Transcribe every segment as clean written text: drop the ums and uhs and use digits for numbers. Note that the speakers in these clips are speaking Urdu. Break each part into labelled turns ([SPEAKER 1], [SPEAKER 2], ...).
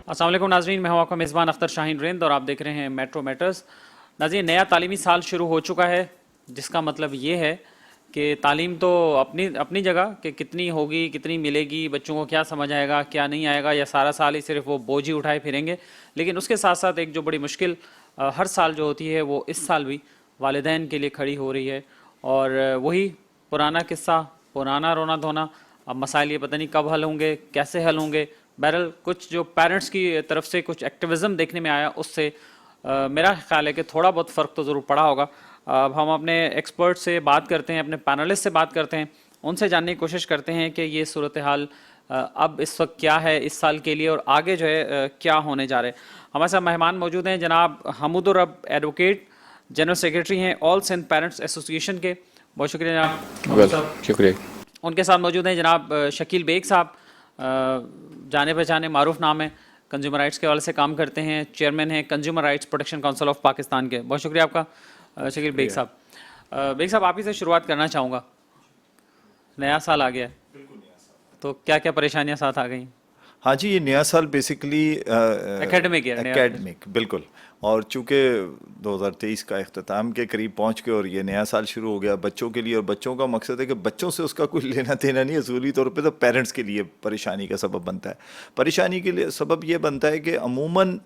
[SPEAKER 1] السلام علیکم ناظرین، میں ہوں آپ کا میزبان اختر شاہین رند اور آپ دیکھ رہے ہیں میٹرو میٹرز۔ ناظرین، نیا تعلیمی سال شروع ہو چکا ہے، جس کا مطلب یہ ہے کہ تعلیم تو اپنی جگہ کہ کتنی ہوگی، کتنی ملے گی، بچوں کو کیا سمجھ آئے گا، کیا نہیں آئے گا، یا سارا سال ہی صرف وہ بوجھ ہی اٹھائے پھریں گے۔ لیکن اس کے ساتھ ساتھ ایک جو بڑی مشکل ہر سال جو ہوتی ہے وہ اس سال بھی والدین کے لیے کھڑی ہو رہی ہے، اور وہی پرانا قصہ، پرانا رونا دھونا۔ اب مسائل یہ پتہ نہیں کب حل ہوں گے، کیسے حل ہوں گے۔ بہرحال کچھ جو پیرنٹس کی طرف سے کچھ ایکٹیویزم دیکھنے میں آیا، اس سے میرا خیال ہے کہ تھوڑا بہت فرق تو ضرور پڑا ہوگا۔ اب ہم اپنے ایکسپرٹ سے بات کرتے ہیں، اپنے پینلسٹ سے بات کرتے ہیں، ان سے جاننے کی کوشش کرتے ہیں کہ یہ صورتحال اب اس وقت کیا ہے اس سال کے لیے، اور آگے جو ہے کیا ہونے جا رہے ہیں۔ ہمارے ساتھ مہمان موجود ہیں جناب حمود الرب ایڈوکیٹ، جنرل سیکریٹری ہیں آل سندھ پیرنٹس ایسوسی ایشن کے۔ بہت شکریہ جناب۔
[SPEAKER 2] شکریہ۔
[SPEAKER 1] ان کے ساتھ موجود ہیں جناب شکیل بیگ صاحب، جانے پہچانے معروف نام ہے، کنزیومر رائٹس کے حوالے سے کام کرتے ہیں، چیئرمین ہیں consumer rights protection council of Pakistan کے۔ بہت شکریہ آپ کا شکیل بیگ صاحب۔ بیگ صاحب، آپ ہی سے شروعات کرنا چاہوں گا۔ نیا سال آ گیا ہے تو کیا کیا پریشانیاں ساتھ آ گئیں؟
[SPEAKER 3] ہاں جی، یہ نیا سال بیسیکلی اکیڈمک بالکل، اور چونکہ 2023 کا اختتام کے قریب پہنچ کے اور یہ نیا سال شروع ہو گیا بچوں کے لیے، اور بچوں کا مقصد ہے کہ بچوں سے اس کا کوئی لینا دینا نہیں، اصولی طور پہ تو پیرنٹس کے لیے پریشانی کا سبب بنتا ہے۔ پریشانی کے لیے سبب یہ بنتا ہے کہ عموماً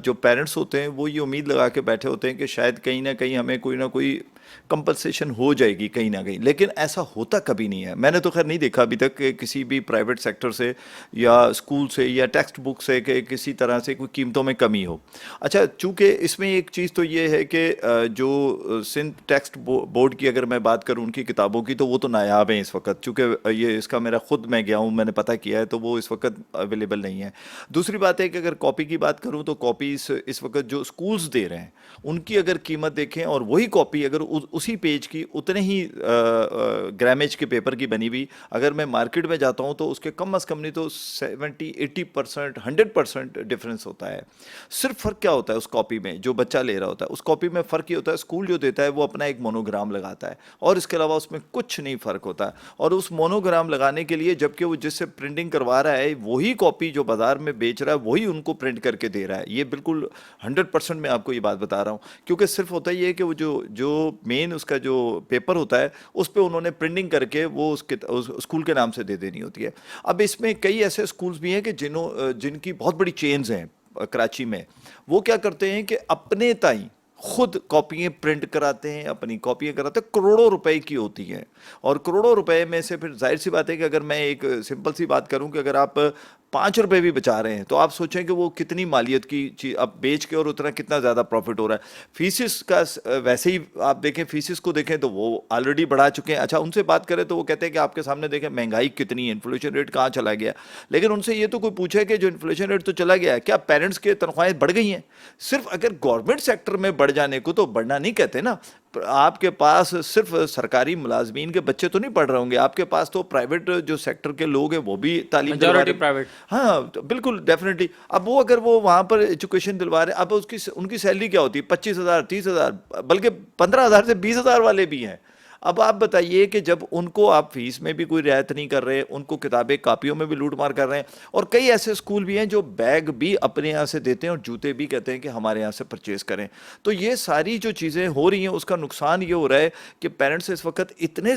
[SPEAKER 3] جو پیرنٹس ہوتے ہیں وہ یہ امید لگا کے بیٹھے ہوتے ہیں کہ شاید کہیں نہ کہیں ہمیں کوئی نہ کوئی کمپنسیشن ہو جائے گی کہیں نہ کہیں، لیکن ایسا ہوتا کبھی نہیں ہے۔ میں نے تو خیر نہیں دیکھا ابھی تک کہ کسی بھی پرائیویٹ سیکٹر سے یا اسکول سے یا ٹیکسٹ بک سے کہ کسی طرح سے کوئی قیمتوں میں کمی ہو۔ اچھا، چونکہ اس میں ایک چیز تو یہ ہے کہ جو سندھ ٹیکسٹ بورڈ کی اگر میں بات کروں ان کی کتابوں کی، تو وہ تو نایاب ہیں اس وقت، چونکہ یہ اس کا میرا خود میں گیا ہوں، میں نے پتہ کیا ہے، تو وہ اس وقت اویلیبل نہیں ہے۔ دوسری بات ہے کہ اگر کاپی کی بات کروں تو کاپیز اس وقت جو اسکولز دے رہے ہیں ان کی اگر قیمت دیکھیں، اور وہی کاپی اگر اسی پیج کی اتنے ہی گرامیج کے پیپر کی بنی ہوئی اگر میں مارکیٹ میں جاتا ہوں تو اس کے کم از کم نہیں تو 70-80%، 100% ڈفرینس ہوتا ہے۔ صرف فرق کیا ہوتا ہے اس کاپی میں جو بچہ لے رہا ہوتا ہے؟ اس کاپی میں فرق یہ ہوتا ہے اسکول جو دیتا ہے وہ اپنا ایک مونوگرام لگاتا ہے، اور اس کے علاوہ اس میں کچھ نہیں فرق ہوتا، اور اس مونوگرام لگانے کے لیے جبکہ وہ جس سے پرنٹنگ کروا رہا ہے وہی کاپی جو بازار میں بیچ رہا ہے وہی ان کو پرنٹ کر کے دے رہا ہے۔ یہ بالکل 100% میں آپ کو یہ بات بتا رہا ہوں، کیونکہ صرف ہوتا ہی ہے کہ وہ جو مین اس کا جو پیپر ہوتا ہے اس پہ انہوں نے پرنٹنگ کر کے وہ اس اسکول کے نام سے دے دینی ہوتی ہے۔ اب اس میں کئی ایسے اسکولز بھی ہیں کہ جن کی بہت بڑی چینز ہیں کراچی میں، وہ کیا کرتے ہیں کہ اپنے تائیں خود کاپیاں پرنٹ کراتے ہیں، اپنی کاپیاں کراتے ہیں، کروڑوں روپے کی ہوتی ہیں، اور کروڑوں روپے میں سے پھر ظاہر سی بات ہے کہ اگر میں ایک سمپل سی بات کروں کہ اگر آپ 5 روپے بھی بچا رہے ہیں تو آپ سوچیں کہ وہ کتنی مالیت کی چیز اب بیچ کے اور اتنا کتنا زیادہ پروفٹ ہو رہا ہے۔ فیسز کا ویسے ہی آپ دیکھیں، فیسز کو دیکھیں تو وہ آلریڈی بڑھا چکے ہیں۔ اچھا، ان سے بات کریں تو وہ کہتے ہیں کہ آپ کے سامنے دیکھیں مہنگائی کتنی ہے، انفلیشن ریٹ کہاں چلا گیا، لیکن ان سے یہ تو کوئی پوچھے کہ جو انفلیشن ریٹ تو چلا گیا ہے، کیا پیرنٹس کے تنخواہیں بڑھ گئی ہیں؟ صرف اگر گورنمنٹ سیکٹر میں بڑھ جانے کو تو بڑھنا نہیں کہتے نا، آپ کے پاس صرف سرکاری ملازمین کے بچے تو نہیں پڑھ رہے ہوں گے، آپ کے پاس تو پرائیویٹ جو سیکٹر کے لوگ ہیں وہ بھی تعلیم دلوا رہے ہیں۔ ہاں بالکل ڈیفینیٹلی۔ اب وہ اگر وہ وہاں پر ایجوکیشن دلوا رہے ہیں، اب ان کی سیلری کیا ہوتی ہے؟ 25,000 30,000 بلکہ 15,000 سے 20,000 والے بھی ہیں۔ اب آپ بتائیے کہ جب ان کو آپ فیس میں بھی کوئی رعایت نہیں کر رہے، ان کو کتابیں کاپیوں میں بھی لوٹ مار کر رہے ہیں، اور کئی ایسے اسکول بھی ہیں جو بیگ بھی اپنے یہاں سے دیتے ہیں اور جوتے بھی کہتے ہیں کہ ہمارے یہاں سے پرچیز کریں۔ تو یہ ساری جو چیزیں ہو رہی ہیں اس کا نقصان یہ ہو رہا ہے کہ پیرنٹس اس وقت اتنے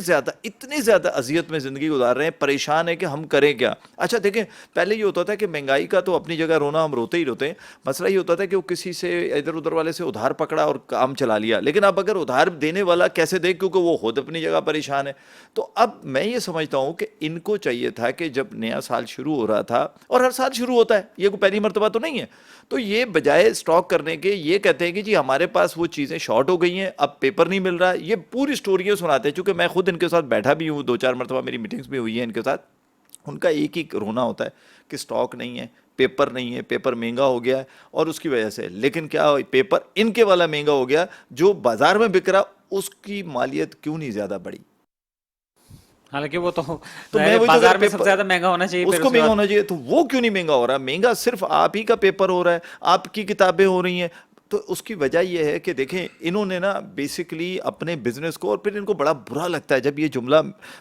[SPEAKER 3] زیادہ اذیت میں زندگی گزار رہے ہیں، پریشان ہیں کہ ہم کریں کیا۔ اچھا دیکھیں، پہلے یہ ہوتا تھا کہ مہنگائی کا تو اپنی جگہ رونا ہم روتے ہی روتے ہیں، مسئلہ یہ ہوتا تھا کہ وہ کسی سے ادھر ادھر والے سے ادھار پکڑا اور کام چلا لیا، لیکن اب اگر ادھار دینے والا کیسے دے کیونکہ وہ خود اپنی جگہ پریشان ہے۔ تو اب میں یہ سمجھتا ہوں کہ ان کو چاہیے تھا کہ جب نیا سال شروع ہو رہا تھا، اور ہر سال شروع ہوتا ہے، یہ کوئی پہلی مرتبہ تو نہیں ہے، تو یہ بجائے سٹاک کرنے کے یہ کہتے ہیں کہ جی ہمارے پاس وہ چیزیں شارٹ ہو گئی ہیں، اب پیپر نہیں مل رہا، یہ پوری سٹوریاں سناتے ہیں۔ چونکہ میں خود ان کے ساتھ بیٹھا بھی ہوں، 2-4 مرتبہ میری میٹنگز بھی ہوئی ہیں ان کے ساتھ، ان کا ایک ہی رونا ہوتا ہے کہ سٹاک نہیں ہے، پیپر نہیں ہے، پیپر مہنگا ہو گیا ہے، اور اس کی وجہ سے لیکن کیا پیپر ان کے والا مہنگا ہو گیا، جو بازار میں بک رہا اس کی مالیت کیوں نہیں زیادہ بڑھی؟
[SPEAKER 1] حالانکہ وہ تو بازار میں سب سے زیادہ مہنگا ہونا چاہیے،
[SPEAKER 3] اس کو مہنگا ہونا چاہیے، تو وہ کیوں نہیں مہنگا ہو رہا؟ مہنگا صرف آپ ہی کا پیپر ہو رہا ہے، آپ کی کتابیں ہو رہی ہیں، تو اس کی وجہ یہ ہے کہ دیکھیں انہوں نے نا بیسکلی اپنے بزنس کو, اور پھر ان کو بڑا برا لگتا ہے جب یہ جملہ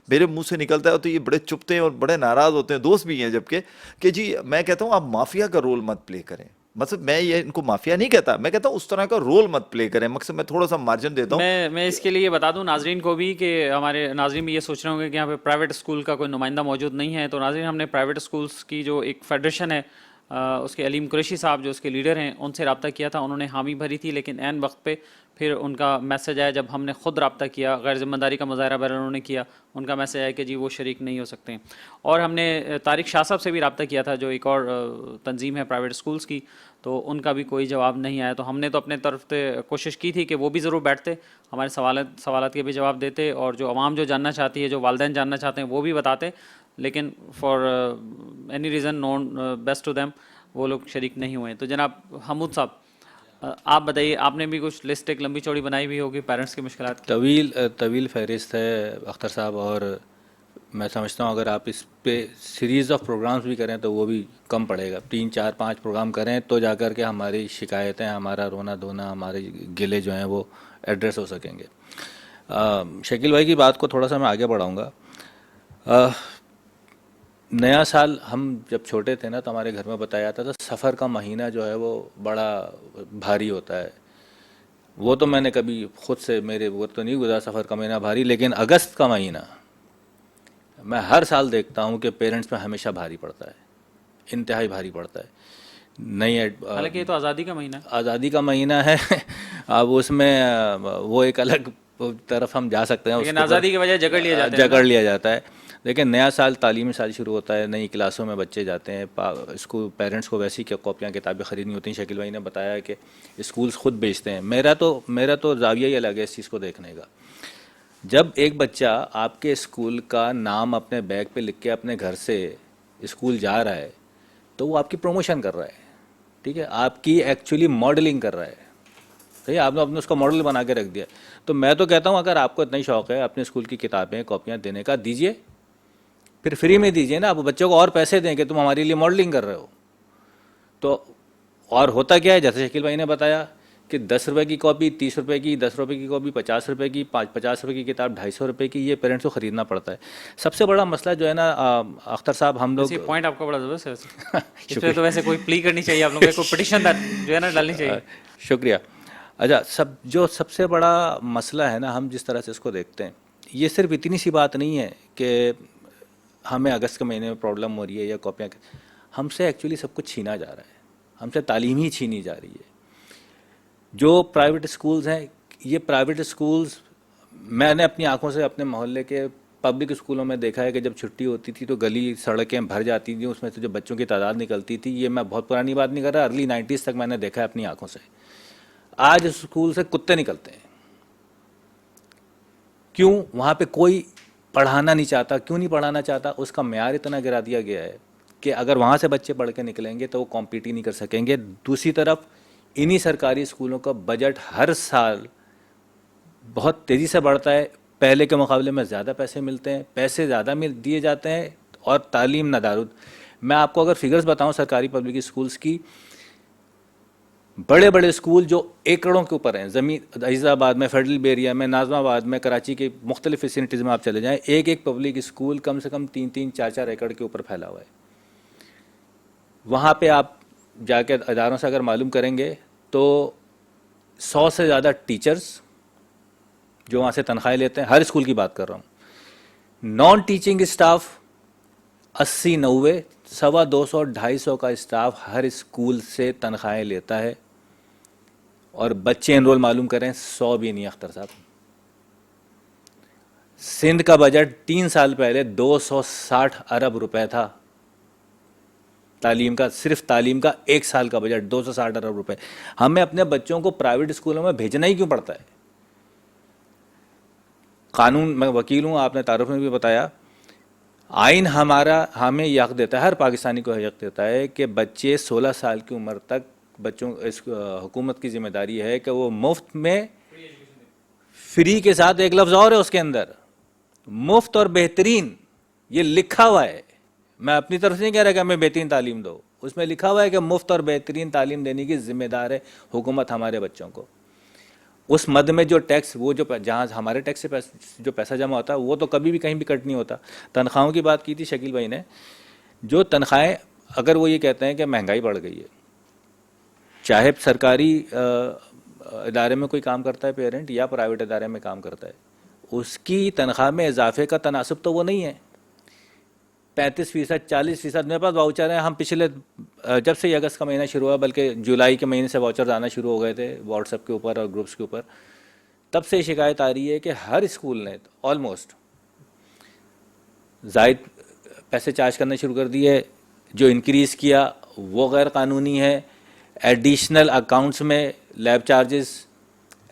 [SPEAKER 3] میرے منہ سے نکلتا ہے تو یہ بڑے چپتے ہیں اور بڑے ناراض ہوتے ہیں, دوست بھی ہیں جبکہ, کہ جی میں کہتا ہوں آپ مافیا کا رول مت پلے کریں. مطلب میں یہ ان کو مافیا نہیں کہتا, میں کہتا ہوں اس طرح کا رول مت پلے کریں. مقصد میں تھوڑا سا مارجن دیتا ہوں.
[SPEAKER 1] میں اس کے لیے یہ بتا دوں ناظرین کو بھی کہ ہمارے ناظرین بھی یہ سوچ رہے ہوں گے کہ یہاں پہ پرائیویٹ اسکول کا کوئی نمائندہ موجود نہیں ہے. تو ناظرین ہم نے پرائیویٹ اسکولس کی جو ایک فیڈریشن ہے اس کے علیم قریشی صاحب جو اس کے لیڈر ہیں ان سے رابطہ کیا تھا, انہوں نے حامی بھری تھی, لیکن عین وقت پہ پھر ان کا میسج آیا جب ہم نے خود رابطہ کیا, غیر ذمہ داری کا مظاہرہ بہرحال انہوں نے کیا, ان کا میسج آیا کہ جی وہ شریک نہیں ہو سکتے. اور ہم نے طارق شاہ صاحب سے بھی رابطہ کیا تھا جو ایک اور تنظیم ہے پرائیویٹ اسکولس کی, تو ان کا بھی کوئی جواب نہیں آیا. تو ہم نے تو اپنے طرف سے کوشش کی تھی کہ وہ بھی ضرور بیٹھتے, ہمارے سوالات کے بھی جواب دیتے, اور جو عوام جو جاننا چاہتی ہے, جو والدین جاننا چاہتے ہیں وہ بھی بتاتے, لیکن for any reason known best to them وہ لوگ شریک نہیں ہوئے. تو جناب حمود صاحب آپ بتائیے, آپ نے بھی کچھ لسٹ ایک لمبی چوڑی بنائی ہوئی ہوگی پیرنٹس کی مشکلات کی.
[SPEAKER 2] طویل فہرست ہے اختر صاحب, اور میں سمجھتا ہوں اگر آپ اس پہ سیریز آف پروگرامز بھی کریں تو وہ بھی کم پڑے گا. 3 4 5 پروگرام کریں تو جا کر کے ہماری شکایتیں, ہمارا رونا دھونا, ہمارے گلے جو ہیں وہ ایڈریس ہو سکیں گے. شکیل بھائی کی بات کو تھوڑا سا میں آگے بڑھاؤں گا. نیا سال ہم جب چھوٹے تھے نا تو ہمارے گھر میں بتایا جاتا تھا سفر کا مہینہ جو ہے وہ بڑا بھاری ہوتا ہے. وہ تو میں نے کبھی خود سے میرے وہ تو نہیں گزرا سفر کا مہینہ بھاری, لیکن اگست کا مہینہ میں ہر سال دیکھتا ہوں کہ پیرنٹس میں ہمیشہ بھاری پڑتا ہے, انتہائی بھاری پڑتا ہے.
[SPEAKER 1] حالانکہ یہ تو آزادی کا مہینہ
[SPEAKER 2] آزادی کا مہینہ ہے. اب اس میں وہ ایک الگ طرف ہم جا سکتے ہیں,
[SPEAKER 1] لیکن آزادی کی وجہ
[SPEAKER 2] جکڑ لیا جاتا ہے. لیکن نیا سال تعلیمی سال شروع ہوتا ہے, نئی کلاسوں میں بچے جاتے ہیں, اسکول پیرنٹس کو ویسی کاپیاں کتابیں خریدنی ہوتی ہیں. شکیل بھائی نے بتایا کہ اسکولس خود بیچتے ہیں. میرا تو زاویہ ہی الگ ہے اس چیز کو دیکھنے کا. جب ایک بچہ آپ کے اسکول کا نام اپنے بیگ پہ لکھ کے اپنے گھر سے اسکول جا رہا ہے تو وہ آپ کی پروموشن کر رہا ہے, ٹھیک ہے, آپ کی ایکچولی ماڈلنگ کر رہا ہے. صحیح, آپ نے اس کو ماڈل بنا کے رکھ دیا. تو میں تو کہتا ہوں اگر آپ کو اتنا ہی شوق ہے اپنے اسکول کی کتابیں کاپیاں دینے کا, دیجیے, پھر فری میں دیجیے نا. آپ بچوں کو اور پیسے دیں کہ تم ہمارے لیے ماڈلنگ کر رہے ہو. تو اور ہوتا کیا ہے, جیسے شکیل بھائی نے بتایا کہ 10 روپے کی کاپی 30 روپے کی, 10 روپے کی کاپی 50 روپے کی, 50 روپے کی کتاب 250 روپے کی, یہ پیرنٹس کو خریدنا پڑتا ہے. سب سے بڑا مسئلہ جو ہے نا اختر صاحب, ہم لوگ
[SPEAKER 1] پوائنٹ آپ کا بڑا زبردست ہے, اس پہ تو ویسے کوئی پلی کرنی چاہیے آپ لوگوں کو, کوئی پٹیشن جو ہے نا ڈالنی چاہیے.
[SPEAKER 2] شکریہ. اچھا, سب سے بڑا مسئلہ ہے نا, ہم جس طرح سے اس کو دیکھتے ہیں, یہ صرف اتنی سی بات نہیں ہے کہ ہمیں اگست کے مہینے میں پرابلم ہو رہی ہے یا کاپیاں, ہم سے ایکچولی سب کچھ چھینا جا رہا ہے, ہم سے تعلیم ہی چھینی جا رہی ہے. جو پرائیویٹ اسکولز ہیں, یہ پرائیویٹ اسکولز میں نے اپنی آنکھوں سے اپنے محلے کے پبلک اسکولوں میں دیکھا ہے کہ جب چھٹی ہوتی تھی تو گلی سڑکیں بھر جاتی تھیں, اس میں سے جو بچوں کی تعداد نکلتی تھی, یہ میں بہت پرانی بات نہیں کر رہا, ارلی 90s تک میں نے دیکھا ہے اپنی آنکھوں سے. آج اسکول سے کتے نکلتے ہیں. کیوں؟ وہاں پہ کوئی پڑھانا نہیں چاہتا. کیوں نہیں پڑھانا چاہتا؟ اس کا معیار اتنا گرا دیا گیا ہے کہ اگر وہاں سے بچے پڑھ کے نکلیں گے تو وہ کمپیٹ ہی نہیں کر سکیں گے. دوسری طرف انہی سرکاری اسکولوں کا بجٹ ہر سال بہت تیزی سے بڑھتا ہے, پہلے کے مقابلے میں زیادہ پیسے ملتے ہیں, پیسے زیادہ دیے جاتے ہیں, اور تعلیم ندارد. میں آپ کو اگر فگرز بتاؤں سرکاری پبلک اسکولز کی, بڑے بڑے اسکول جو ایکڑوں کے اوپر ہیں, زمین عزیز آباد میں, فیڈرل بیریا میں, ناظم آباد میں, کراچی کے مختلف فیسلٹیز میں آپ چلے جائیں, ایک پبلک اسکول کم سے کم 3 4 ایکڑ کے اوپر پھیلا ہوا ہے. وہاں پہ آپ جا کے اداروں سے اگر معلوم کریں گے تو 100 سے زیادہ ٹیچرز جو وہاں سے تنخواہیں لیتے ہیں, ہر اسکول کی بات کر رہا ہوں, نان ٹیچنگ اسٹاف 80 90 250 250 کا اسٹاف ہر اسکول سے تنخواہیں لیتا ہے, اور بچے انرول معلوم کریں 100 بھی نہیں. اختر صاحب, سندھ کا بجٹ 3 سال پہلے 260 ارب روپے تھا تعلیم کا, صرف تعلیم کا 1 سال کا بجٹ 260 ارب روپے. ہمیں اپنے بچوں کو پرائیویٹ اسکولوں میں بھیجنا ہی کیوں پڑتا ہے؟ قانون, میں وکیل ہوں, آپ نے تعارف میں بھی بتایا, آئین ہمارا ہمیں یہ حق دیتا ہے, ہر پاکستانی کو حق دیتا ہے کہ بچے 16 سال کی عمر تک بچوں, اس حکومت کی ذمہ داری ہے کہ وہ مفت میں, فری کے ساتھ ایک لفظ اور ہے اس کے اندر, مفت اور بہترین, یہ لکھا ہوا ہے. میں اپنی طرف سے نہیں کہہ رہا کہ ہمیں بہترین تعلیم دو, اس میں لکھا ہوا ہے کہ مفت اور بہترین تعلیم دینے کی ذمہ دار ہے حکومت ہمارے بچوں کو. اس مد میں جو ٹیکس وہ جو جہاں ہمارے ٹیکس سے جو پیسہ جمع ہوتا ہے وہ تو کبھی بھی کہیں بھی کٹ نہیں ہوتا. تنخواہوں کی بات کی تھی شکیل بھائی نے, جو تنخواہیں اگر وہ یہ کہتے ہیں کہ مہنگائی بڑھ گئی ہے, چاہے سرکاری ادارے میں کوئی کام کرتا ہے پیرنٹ یا پرائیویٹ ادارے میں کام کرتا ہے, اس کی تنخواہ میں اضافے کا تناسب تو وہ نہیں ہے. 35%, 40%, میرے پاس واؤچر ہیں. ہم پچھلے جب سے یہ اگست کا مہینہ شروع ہوا, بلکہ جولائی کے مہینے سے واؤچر آنا شروع ہو گئے تھے واٹس ایپ کے اوپر اور گروپس کے اوپر, تب سے شکایت آ رہی ہے کہ ہر اسکول نے آلموسٹ زائد پیسے چارج کرنا شروع کر دیے. جو انکریز کیا وہ غیر قانونی ہے. ایڈیشنل اکاؤنٹس میں لیب چارجز,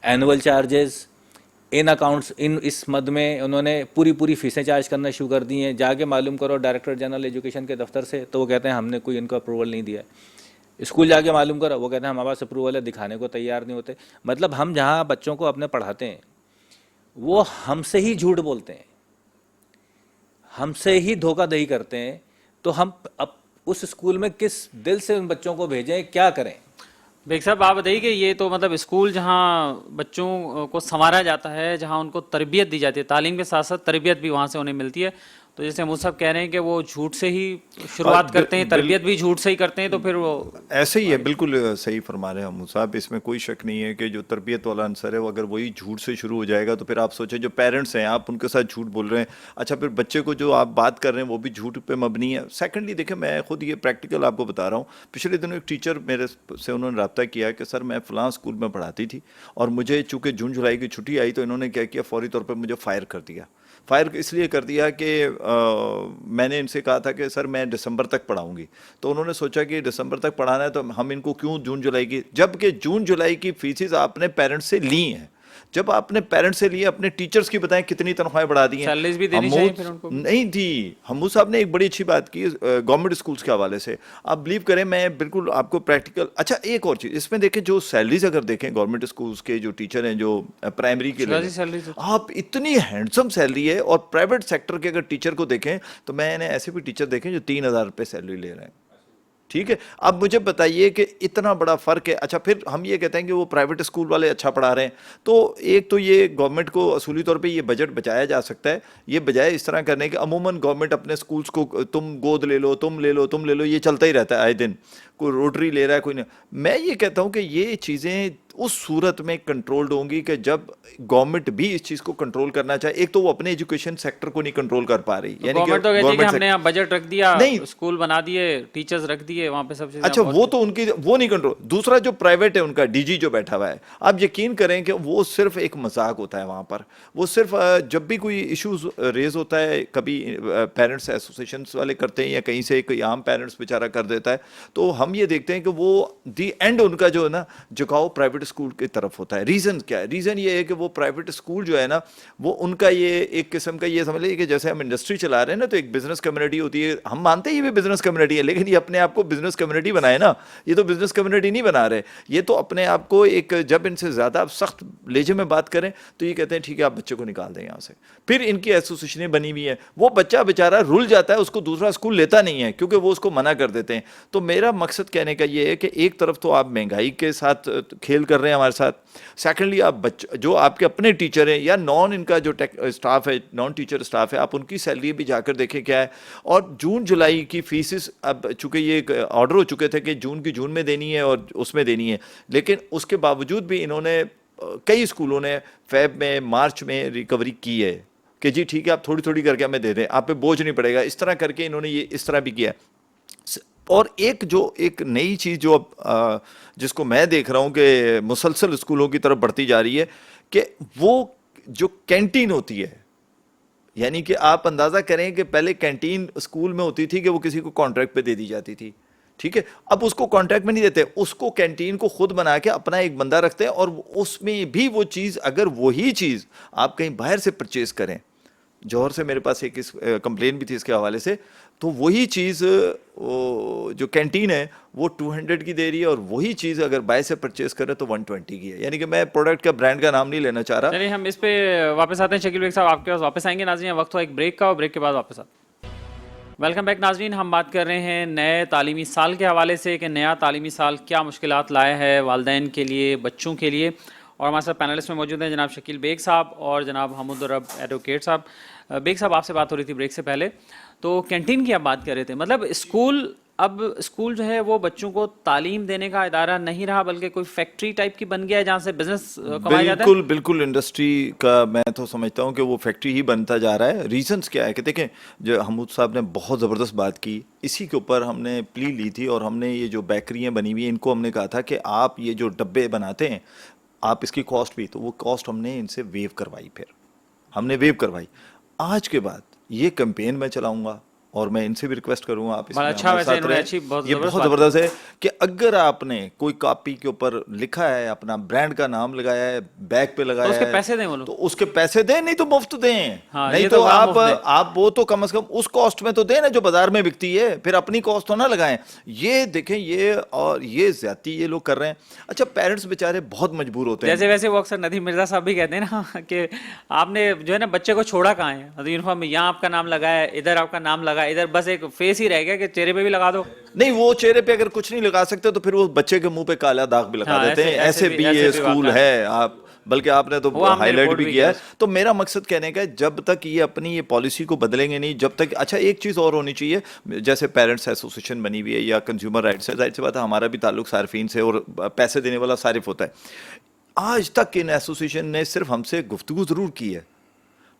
[SPEAKER 2] اینول چارجز, ان اکاؤنٹس اس مد میں انہوں نے پوری فیسیں چارج کرنا شروع کر دی ہیں. جا کے معلوم کرو ڈائریکٹر جنرل ایجوکیشن کے دفتر سے, تو وہ کہتے ہیں ہم نے کوئی ان کو اپروول نہیں دیا. اسکول جا کے معلوم کرو, وہ کہتے ہیں ہمارے پاس اپروول ہے, دکھانے کو تیار نہیں ہوتے. مطلب ہم جہاں بچوں کو اپنے پڑھاتے ہیں وہ ہم سے ہی جھوٹ بولتے ہیں, ہم سے ہی دھوکہ دہی کرتے ہیں. تو ہم اب اس اسکول میں کس دل سے ان بچوں کو بھیجیں, کیا کریں؟
[SPEAKER 1] بیگ صاحب آپ بتائیے کہ یہ تو مطلب اسکول جہاں بچوں کو سنوارا جاتا ہے, جہاں ان کو تربیت دی جاتی ہے, تعلیم کے ساتھ ساتھ تربیت بھی وہاں سے انہیں ملتی ہے, تو جیسے محمود صاحب کہہ رہے ہیں کہ وہ جھوٹ سے ہی شروعات کرتے ہیں, تربیت بھی جھوٹ سے ہی کرتے ہیں, تو پھر وہ
[SPEAKER 3] ایسے ہی ہے. بالکل صحیح فرما رہے ہیں محمود صاحب, اس میں کوئی شک نہیں ہے کہ جو تربیت والا عنصر ہے وہ اگر وہی جھوٹ سے شروع ہو جائے گا تو پھر آپ سوچیں جو پیرنٹس ہیں آپ ان کے ساتھ جھوٹ بول رہے ہیں, اچھا پھر بچے کو جو آپ بات کر رہے ہیں وہ بھی جھوٹ پہ مبنی ہے. سیکنڈلی دیکھیں, میں خود یہ پریکٹیکل آپ کو بتا رہا ہوں. پچھلے دنوں ایک ٹیچر میرے سے انہوں نے رابطہ کیا کہ سر میں فلاں اسکول میں پڑھاتی تھی اور مجھے چونکہ جون جولائی کی چھٹی آئی تو انہوں نے کیا کیا, فوری طور پہ مجھے فائر کر دیا. فائر اس لیے کر دیا کہ میں نے ان سے کہا تھا کہ سر میں دسمبر تک پڑھاؤں گی, تو انہوں نے سوچا کہ دسمبر تک پڑھانا ہے تو ہم ان کو کیوں جون جولائی کی, جبکہ جون جولائی کی فیسز آپ نے پیرنٹس سے لی ہیں. جب آپ نے پیرنٹس سے لیے, اپنے ٹیچرز کی بتائیں کتنی تنخواہیں بڑھا دی ہیں,
[SPEAKER 1] سیلریز بھی دینی چاہیے پھر ان کو.
[SPEAKER 3] نہیں تھی. حمود صاحب نے ایک بڑی اچھی بات کی گورنمنٹ اسکولس کے حوالے سے, آپ بلیو کریں میں بالکل آپ کو پریکٹیکل. اچھا ایک اور چیز اس میں دیکھیں, جو سیلریز اگر دیکھیں گورنمنٹ اسکولس کے جو ٹیچر ہیں جو پرائمری کے لیے, آپ اتنی ہینڈسم سیلری ہے, اور پرائیویٹ سیکٹر کے اگر ٹیچر کو دیکھیں تو میں نے ایسے بھی ٹیچر دیکھیں جو 3,000 روپے سیلری لے رہے ہیں. ٹھیک ہے, اب مجھے بتائیے کہ اتنا بڑا فرق ہے. اچھا پھر ہم یہ کہتے ہیں کہ وہ پرائیویٹ اسکول والے اچھا پڑھا رہے ہیں, تو ایک تو یہ گورنمنٹ کو اصولی طور پہ یہ بجٹ بچایا جا سکتا ہے, یہ بجائے اس طرح کرنے کہ عموماً گورنمنٹ اپنے اسکولس کو تم گود لے لو, تم لے لو, تم لے لو, یہ چلتا ہی رہتا ہے آئے دن. کوئی روٹری لے رہا ہے, کوئی نہیں. میں یہ کہتا ہوں کہ یہ چیزیں اس صورت میں کنٹرولڈ ہوں گی کہ جب گورنمنٹ بھی اس چیز کو کنٹرول کرنا چاہے. ایک تو وہ اپنے ایجوکیشن سیکٹر کو نہیں کنٹرول کر پا رہی, یعنی
[SPEAKER 1] گورنمنٹ تو کہتی ہے کہ ہم نے بجٹ رکھ دیا, اسکول بنا دیے, ٹیچرز رکھ دیے, وہاں پہ سب چیزیں.
[SPEAKER 3] اچھا وہ تو ان کی وہ نہیں کنٹرول. دوسرا جو پرائیویٹ ہے ان کا ڈی جی جو بیٹھا ہوا ہے, آپ یقین کریں کہ وہ صرف ایک مذاق ہوتا ہے وہاں پر. وہ صرف جب بھی کوئی ایشوز ریز ہوتا ہے, کبھی پیرنٹس ایسوسیشنس والے کرتے ہیں یا کہیں سے کوئی عام پیرنٹس بیچارہ کر دیتا ہے, تو ہم یہ دیکھتے ہیں کہ وہ دی اینڈ ان کا جو ہے نا جھکاؤ پرائیویٹ اسکول کی طرف ہوتا ہے. ریزن کیا ہے؟ ریزن یہ ہے کہ وہ پرائیویٹ اسکول جو ہے نا وہ ان کا یہ ایک قسم کا یہ سمجھ لیجیے کہ جیسے ہم انڈسٹری چلا رہے ہیں نا, تو ایک بزنس کمیونٹی ہوتی ہے. ہم مانتے ہیں یہ بھی بزنس کمیونٹی ہے, لیکن یہ اپنے آپ کو بزنس کمیونٹی بنائے نا, یہ تو بزنس کمیونٹی نہیں بنا رہے. یہ تو اپنے آپ کو ایک, جب ان سے زیادہ سخت لہجے میں بات کریں تو یہ کہتے ہیں ٹھیک ہے آپ بچے کو نکال دیں یہاں سے. پھر ان کی ایسوسیشنیں بنی ہوئی ہیں, وہ بچہ بیچارہ رول جاتا ہے, اس کو دوسرا اسکول لیتا نہیں ہے کیونکہ وہ اس کو منع کر دیتے ہیں. تو میرا مقصد کہنے کا یہ ہے کہ ایک طرف تو آپ مہنگائی کے ساتھ کھیل کر رہے ہیں ہمارے ساتھ, سیکنڈلی آپ جو آپ کے اپنے ٹیچر ہیں یا نان ان کا جو اسٹاف ہے, نان ٹیچر اسٹاف ہے, آپ ان کی سیلری بھی جا کر دیکھیں کیا ہے. اور جون جولائی کی فیسز اب چونکہ یہ آرڈر ہو چکے تھے کہ جون کی جون میں دینی ہے اور اس میں دینی ہے, لیکن اس کے باوجود بھی انہوں نے کئی اسکولوں نے فیب میں مارچ میں ریکوری کی ہے کہ جی ٹھیک ہے آپ تھوڑی تھوڑی کر کے ہمیں دے دیں, آپ پہ بوجھ نہیں پڑے گا. اس طرح کر کے انہوں نے یہ اس طرح بھی کیا. اور ایک نئی چیز جو اب جس کو میں دیکھ رہا ہوں کہ مسلسل اسکولوں کی طرف بڑھتی جا رہی ہے کہ وہ جو کینٹین ہوتی ہے, یعنی کہ آپ اندازہ کریں کہ پہلے کینٹین اسکول میں ہوتی تھی کہ وہ کسی کو کانٹریکٹ پہ دے دی جاتی تھی, ٹھیک ہے, اب اس کو کانٹریکٹ میں نہیں دیتے, اس کو کینٹین کو خود بنا کے اپنا ایک بندہ رکھتے ہیں, اور اس میں بھی وہ چیز اگر وہی چیز آپ کہیں باہر سے پرچیز کریں, جوہر سے میرے پاس ایک کمپلین بھی تھی اس کے حوالے سے, تو وہی چیز جو کینٹین ہے وہ 200 کی دے رہی ہے, اور وہی چیز اگر باہر سے پرچیز کریں تو 120 کی ہے. یعنی کہ میں پروڈکٹ کا برانڈ کا نام نہیں لینا چاہ رہا.
[SPEAKER 1] چلیے ہم اس پہ واپس آتے ہیں. شکیل بیگ صاحب آپ کے پاس واپس آئیں گے. ناظرین وقت ہوا ایک بریک کا, اور بریک کے بعد واپس آتے ہیں. ویلکم بیک ناظرین، ہم بات کر رہے ہیں نئے تعلیمی سال کے حوالے سے کہ نیا تعلیمی سال کیا مشکلات لایا ہے والدین کے لیے، بچوں کے لیے. اور ہمارے ساتھ پینلسٹ میں موجود ہیں جناب شکیل بیگ صاحب اور جناب حمود الرب ایڈوکیٹ صاحب. بیگ صاحب، آپ سے بات ہو رہی تھی بریک سے پہلے، تو کینٹین کی آپ بات کر رہے تھے. مطلب اسکول جو ہے وہ بچوں کو تعلیم دینے کا ادارہ نہیں رہا، بلکہ کوئی فیکٹری ٹائپ کی بن گیا ہے جہاں سے بزنس کمایا جاتا ہے.
[SPEAKER 3] بالکل انڈسٹری کا میں تو سمجھتا ہوں کہ وہ فیکٹری ہی بنتا جا رہا ہے. ریزنس کیا ہے کہ دیکھیں، جو حمود صاحب نے بہت زبردست بات کی، اسی کے اوپر ہم نے پلی لی تھی اور ہم نے یہ جو بیکریاں بنی ہوئی ہیں ان کو ہم نے کہا تھا کہ آپ یہ جو ڈبے بناتے ہیں آپ اس کی کاسٹ بھی، تو وہ کاسٹ ہم نے ان سے ویو کروائی. پھر ہم نے ویو کروائی. آج کے بعد یہ کمپین میں چلاؤں گا اور میں ان سے بھی ریکویسٹ کروں گا آپ اس میں ہمارے ساتھ رہیں. یہ بہت زبردست ہے کہ اگر آپ نے کوئی کاپی کے اوپر لکھا ہے اپنا برانڈ کا نام لگایا ہے، بیک پہ لگایا ہے،
[SPEAKER 1] پیسے دیں
[SPEAKER 3] تو اس کے پیسے دیں، نہیں تو مفت دیں. نہیں تو آپ وہ تو کم از کم اس کاسٹ میں تو دیں نا جو بازار میں بکتی ہے. پھر اپنی کاسٹ تو نہ لگائیں. یہ دیکھیں، یہ زیادتی یہ لوگ کر رہے ہیں. اچھا، پیرنٹس بیچارے بہت مجبور ہوتے ہیں.
[SPEAKER 1] جیسے ویسے وہ اکثر ندیم مرزا صاحب بھی کہتے ہیں نا کہ آپ نے جو ہے نا بچے کو چھوڑا کہاں ہے یونیفارم میں، یہاں آپ کا نام لگا ہے، ادھر آپ کا نام لگا ہے، ادھر بس ایک فیس ہی رہ گیا کہ چہرے پہ بھی لگا دو.
[SPEAKER 3] نہیں، وہ چہرے پہ اگر کچھ نہیں لگا سکتے تو پھر وہ بچے کے منہ پہ کالا داغ بھی لگا دیتے ہیں. ایسے بھی یہ اسکول ہے. بلکہ آپ نے تو ہائی لائٹ بھی کیا ہے. تو میرا مقصد کہنے کا ہے، جب تک یہ اپنی یہ پالیسی کو بدلیں گے نہیں، جب تک. اچھا، ایک چیز اور ہونی چاہیے، جیسے پیرنٹس ایسوسیشن بنی ہوئی ہے یا کنزیومر رائٹس ہے، ظاہر سی بات ہے ہمارا بھی تعلق صارفین سے اور پیسے دینے والا صارف ہوتا ہے. آج تک ان ایسوسیشن نے صرف ہم سے گفتگو ضرور کی ہے،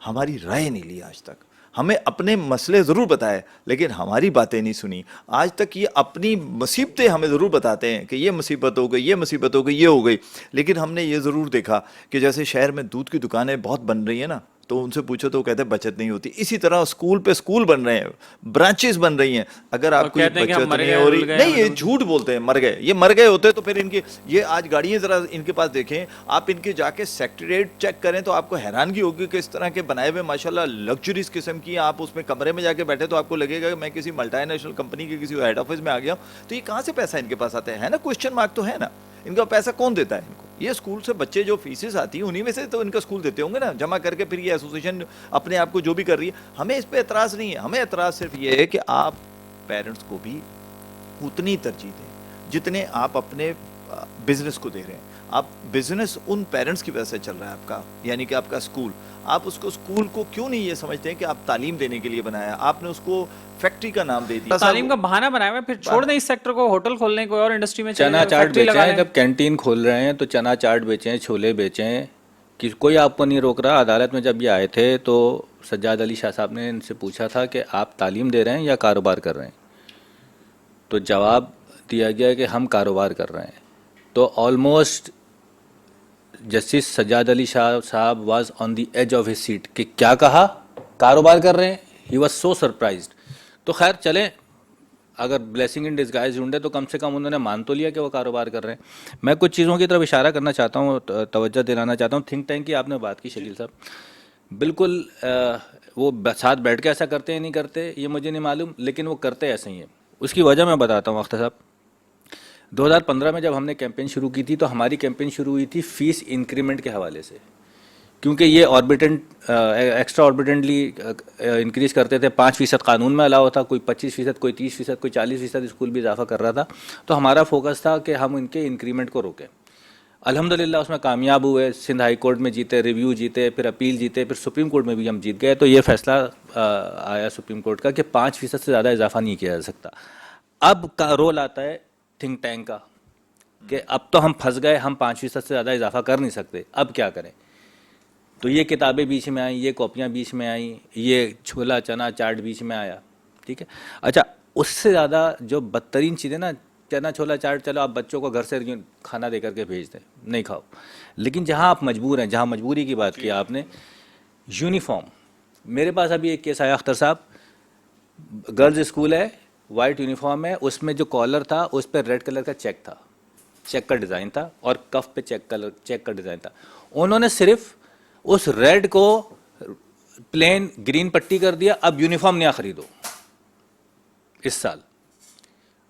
[SPEAKER 3] ہماری رائے نہیں لی آج تک. ہمیں اپنے مسئلے ضرور بتائے لیکن ہماری باتیں نہیں سنی. آج تک یہ اپنی مصیبتیں ہمیں ضرور بتاتے ہیں کہ یہ مصیبت ہو گئی، یہ مصیبت ہو گئی، یہ ہو گئی. لیکن ہم نے یہ ضرور دیکھا کہ جیسے شہر میں دودھ کی دکانیں بہت بن رہی ہیں نا، تو ان سے پوچھو تو کہتے ہیں بچت نہیں ہوتی. اسی طرح اسکول پہ اسکول بن رہے ہیں، برانچز بن رہی ہیں. اگر آپ کو بچت نہیں ہو رہی، نہیں، یہ جھوٹ بولتے ہیں مر گئے. یہ مر گئے ہوتے تو پھر ان کی یہ آج گاڑیاں ذرا ان کے پاس دیکھیں آپ، ان کے جا کے سیکٹریٹ چیک کریں تو آپ کو حیرانگی ہوگی کہ اس طرح کے بنائے ہوئے ماشاءاللہ لگژریز قسم کی. آپ اس میں کمرے میں جا کے بیٹھے تو آپ کو لگے گا کہ میں کسی ملٹی نیشنل کمپنی کے کسی ہیڈ آفس میں آ گیا ہوں. تو یہ کہاں سے پیسہ ان کے پاس آتا ہے نا؟ کوشچن مارک تو ہے نا. ان کا پیسہ کون دیتا ہے ان کو؟ یہ اسکول سے بچے جو فیسز آتی ہیں انہی میں سے تو ان کا اسکول دیتے ہوں گے نا جمع کر کے. پھر یہ ایسوسیشن اپنے آپ کو جو بھی کر رہی ہے، ہمیں اس پہ اعتراض نہیں ہے. ہمیں اعتراض صرف یہ ہے کہ آپ پیرنٹس کو بھی اتنی ترجیح دیں جتنے آپ اپنے بزنس کو دے رہے ہیں. آپ بزنس ان پیرنٹس کی وجہ سے چل رہا ہے آپ کا، یعنی کہ آپ کا اسکول. آپ اس کو اسکول کو کیوں نہیں یہ سمجھتے ہیں کہ آپ تعلیم دینے کے لیے بنایا؟ آپ نے اس کو فیکٹری کا نام دے دیا،
[SPEAKER 1] تعلیم کا بہانہ بنایا ہوا ہے. پھر چھوڑ دیں اس سیکٹر کو، ہوٹل کھولنے کو اور انڈسٹری میں
[SPEAKER 2] چنا چاٹ بیچیں. جب کینٹین کھول رہے ہیں تو چنا چاٹ بیچیں، چھولے بیچیں، کہ کوئی آپ کو نہیں روک رہا. عدالت میں جب یہ آئے تھے تو سجاد علی شاہ صاحب نے ان سے پوچھا تھا کہ آپ تعلیم دے رہے ہیں یا کاروبار کر رہے ہیں؟ تو جواب دیا گیا کہ ہم کاروبار کر رہے ہیں. تو آلموسٹ جسٹس سجاد علی شاہ صاحب was on the edge of his seat کہ کیا کہا، کاروبار کر رہے ہیں. He was so surprised. تو خیر چلیں، اگر بلیسنگ ان ڈسگائز ڈھونڈے تو کم سے کم انہوں نے مان تو لیا کہ وہ کاروبار کر رہے ہیں. میں کچھ چیزوں کی طرف اشارہ کرنا چاہتا ہوں، توجہ دلانا چاہتا ہوں. تھنک ٹینک کی آپ نے بات کی شکیل صاحب، بالکل وہ ساتھ بیٹھ کے ایسا کرتے ہیں نہیں کرتے یہ مجھے نہیں معلوم، لیکن وہ کرتے ایسے ہی ہیں. اس کی وجہ میں بتاتا ہوں. اختر صاحب، 2015 میں جب ہم نے کیمپین شروع کی تھی تو ہماری کیمپین شروع ہوئی تھی فیس انکریمنٹ کے حوالے سے، کیونکہ یہ ایکسٹرا آربیٹنٹلی انکریز کرتے تھے. 5% قانون میں الاؤ تھا، کوئی 25%، کوئی 30%، کوئی 40% اسکول بھی اضافہ کر رہا تھا. تو ہمارا فوکس تھا کہ ہم ان کے انکریمنٹ کو روکیں. الحمدللہ اس میں کامیاب ہوئے. سندھ ہائی کورٹ میں جیتے، ریویو جیتے، پھر اپیل جیتے، پھر سپریم کورٹ میں بھی ہم جیت گئے. تو یہ فیصلہ آیا سپریم کورٹ کا کہ 5% سے زیادہ اضافہ نہیں کیا جا سکتا. اب کا رول آتا ہے تھنک ٹینک کا کہ اب تو ہم پھنس گئے، ہم 5% سے زیادہ اضافہ کر نہیں سکتے، اب کیا کریں؟ تو یہ کتابیں بیچ میں آئیں، یہ کاپیاں بیچ میں آئیں، یہ چھولا چنا چاٹ بیچ میں آیا. ٹھیک ہے. اچھا، اس سے زیادہ جو بدترین چیزیں نا، چنا چھولا چاٹ چلو آپ بچوں کو گھر سے کھانا دے کر کے بھیج دیں، نہیں کھاؤ. لیکن جہاں آپ مجبور ہیں، جہاں مجبوری کی بات کی آپ نے، یونیفارم. میرے پاس ابھی ایک کیس آیا اختر صاحب، گرلز اسکول ہے، وائٹ یونیفارم ہے، اس میں جو کالر تھا اس پہ ریڈ کلر کا چیک تھا، چیک کا ڈیزائن تھا، اور کف پہ چیک کا ڈیزائن تھا. انہوں نے صرف اس ریڈ کو پلین گرین پٹی کر دیا. اب یونیفارم نیا خریدو اس سال،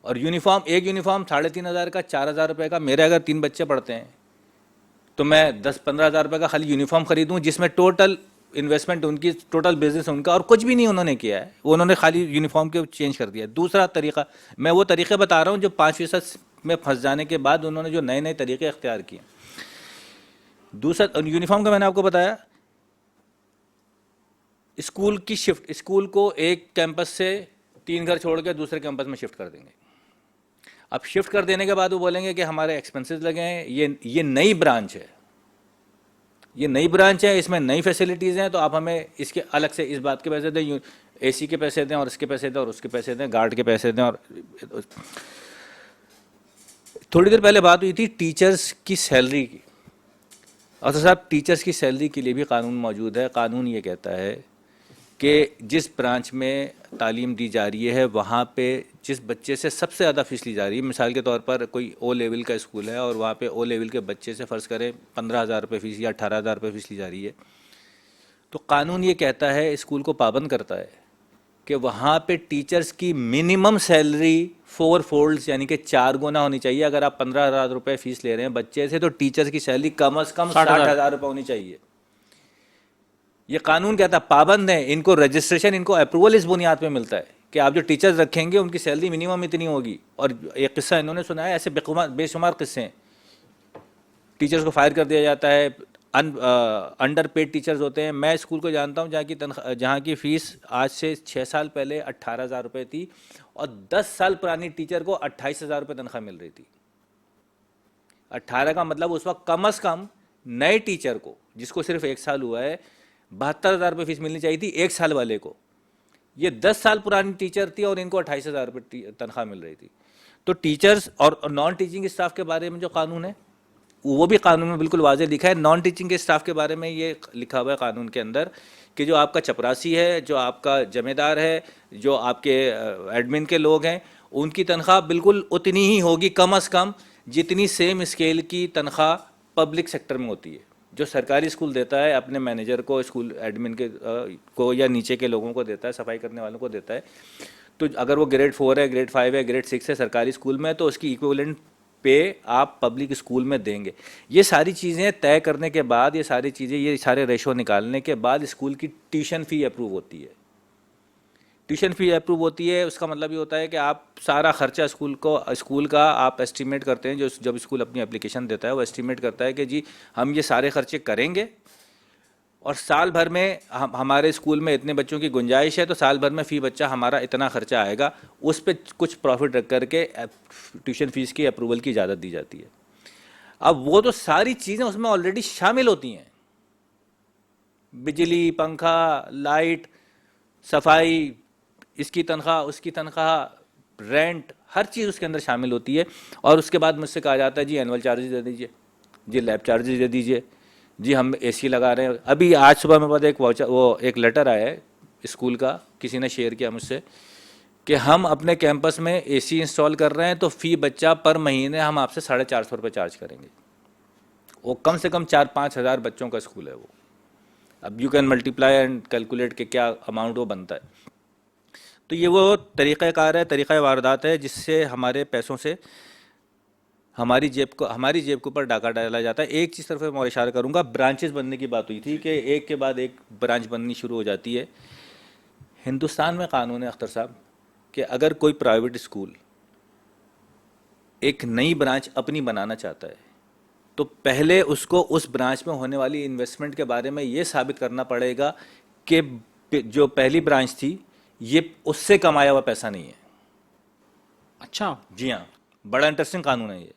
[SPEAKER 2] اور یونیفارم ایک یونیفارم 3,500 کا، 4,000 روپے کا. میرے اگر 3 بچے پڑھتے ہیں تو میں 10-15 ہزار روپے کا خالی یونیفارم خریدوں جس میں ٹوٹل انویسٹمنٹ ان کی, ٹوٹل بزنس ان کا, اور کچھ بھی نہیں انہوں نے کیا ہے, انہوں نے خالی یونیفارم کے چینج کر دیا. دوسرا طریقہ, میں وہ طریقے بتا رہا ہوں جو 5% میں پھنس جانے کے بعد انہوں نے جو نئے نئے طریقے اختیار کیے. دوسرا یونیفارم کا میں نے آپ کو بتایا, اسکول کی شفٹ, اسکول کو ایک کیمپس سے 3 گھر چھوڑ کے دوسرے کیمپس میں شفٹ کر دیں گے. اب شفٹ کر دینے کے بعد وہ بولیں گے کہ ہمارے ایکسپنسز لگے ہیں, یہ نئی برانچ ہے, یہ نئی برانچ ہے, اس میں نئی فیسلٹیز ہیں, تو آپ ہمیں اس کے الگ سے اس بات کے پیسے دیں, اے سی کے پیسے دیں, اور اس کے پیسے دیں, اور اس کے پیسے دیں, گارڈ کے پیسے دیں. اور تھوڑی دیر پہلے بات ہوئی تھی ٹیچرز کی سیلری کی. اور صاحب, ٹیچرز کی سیلری کے لیے بھی قانون موجود ہے. قانون یہ کہتا ہے کہ جس برانچ میں تعلیم دی جا رہی ہے وہاں پہ جس بچے سے سب سے زیادہ فیس لی جا رہی ہے, مثال کے طور پر کوئی او لیول کا اسکول ہے اور وہاں پہ او لیول کے بچے سے فرض کریں 15,000 روپے فیس یا 18,000 روپے فیس لی جا رہی ہے, تو قانون یہ کہتا ہے, اسکول کو پابند کرتا ہے کہ وہاں پہ ٹیچرز کی منیمم سیلری 4 فولڈز یعنی کہ 4 گنا ہونی چاہیے. اگر آپ 15,000 روپے فیس لے رہے ہیں بچے سے, تو ٹیچرز کی سیلری کم از کم 60,000 روپے ہونی چاہیے. یہ قانون کہتا ہے, پابند ہیں, ان کو رجسٹریشن, ان کو اپروول اس بنیاد پہ ملتا ہے کہ آپ جو ٹیچرز رکھیں گے ان کی سیلری منیمم اتنی ہوگی. اور ایک قصہ انہوں نے سنا ہے, ایسے بے شمار قصے ہیں. ٹیچرز کو فائر کر دیا جاتا ہے, انڈر پیڈ ٹیچرز ہوتے ہیں. میں اسکول کو جانتا ہوں جہاں کی فیس آج سے 6 سال پہلے 18,000 روپے تھی, اور 10 سال پرانی ٹیچر کو 28,000 روپے تنخواہ مل رہی تھی. 18 کا مطلب اس وقت کم از کم نئے ٹیچر کو, جس کو صرف 1 سال ہوا ہے, 72,000 روپے فیس ملنی چاہیے تھی 1 سال والے کو. یہ 10 سال پرانی ٹیچر تھی اور ان کو 28,000 روپے تنخواہ مل رہی تھی. تو ٹیچرز اور نان ٹیچنگ اسٹاف کے بارے میں جو قانون ہے وہ بھی قانون میں بالکل واضح لکھا ہے. نان ٹیچنگ کے اسٹاف کے بارے میں یہ لکھا ہوا ہے قانون کے اندر کہ جو آپ کا چپراسی ہے, جو آپ کا ذمہ دار ہے, جو آپ کے ایڈمن کے لوگ ہیں, ان کی تنخواہ بالکل اتنی ہی ہوگی کم از کم جتنی سیم اسکیل کی تنخواہ پبلک سیکٹر میں ہوتی ہے. جو سرکاری اسکول دیتا ہے اپنے مینیجر کو, اسکول ایڈمن کے کو, یا نیچے کے لوگوں کو دیتا ہے, صفائی کرنے والوں کو دیتا ہے, تو اگر وہ گریڈ 4 ہے, گریڈ 5 ہے, گریڈ 6 ہے سرکاری اسکول میں, تو اس کی ایکویولنٹ پہ آپ پبلک اسکول میں دیں گے. یہ ساری چیزیں طے کرنے کے بعد, یہ سارے ریشو نکالنے کے بعد اسکول کی ٹیوشن فی اپروو ہوتی ہے. ٹیوشن فی اپروو ہوتی ہے, اس کا مطلب یہ ہوتا ہے کہ آپ سارا خرچہ اسکول کا آپ اسٹیمیٹ کرتے ہیں. جب اسکول اپنی اپلیکیشن دیتا ہے وہ اسٹیمیٹ کرتا ہے کہ جی ہم یہ سارے خرچے کریں گے, اور سال بھر میں ہمارے اسکول میں اتنے بچوں کی گنجائش ہے, تو سال بھر میں فی بچہ ہمارا اتنا خرچہ آئے گا. اس پہ کچھ پروفٹ رکھ کر کے ٹیوشن فیس کی اپروول کی اجازت دی جاتی ہے. اب وہ تو ساری چیزیں اس میں آلریڈی شامل ہوتی ہیں, بجلی, پنکھا, لائٹ, صفائی, اس کی تنخواہ, اس کی تنخواہ, رینٹ, ہر چیز اس کے اندر شامل ہوتی ہے. اور اس کے بعد مجھ سے کہا جاتا ہے جی اینول چارجز دے دیجیے, جی لیب چارجز دے دیجیے, جی ہم اے سی لگا رہے ہیں. ابھی آج صبح میرے پاس ایک لیٹر آیا ہے اسکول کا, کسی نے شیئر کیا مجھ سے کہ ہم اپنے کیمپس میں اے سی انسٹال کر رہے ہیں, تو فی بچہ پر مہینے ہم آپ سے 450 روپے چارج کریں گے. وہ کم سے کم 4-5 ہزار بچوں کا اسکول ہے وہ. اب you can multiply and calculate کہ کیا اماؤنٹ وہ بنتا ہے. تو یہ وہ طریقہ کار ہے, طریقہ واردات ہے جس سے ہمارے پیسوں سے ہماری جیب کے اوپر ڈاکہ ڈالا جاتا ہے. ایک چیز طرف میں اور اشارہ کروں گا, برانچز بننے کی بات ہوئی تھی کہ ایک کے بعد ایک برانچ بننی شروع ہو جاتی ہے. ہندوستان میں قانون ہے اختر صاحب کہ اگر کوئی پرائیویٹ اسکول ایک نئی برانچ اپنی بنانا چاہتا ہے, تو پہلے اس کو اس برانچ میں ہونے والی انویسٹمنٹ کے بارے میں یہ ثابت کرنا پڑے گا کہ جو پہلی برانچ تھی یہ اس سے کمایا ہوا پیسہ نہیں ہے.
[SPEAKER 1] اچھا,
[SPEAKER 2] جی ہاں, بڑا انٹرسٹنگ قانون ہے یہ.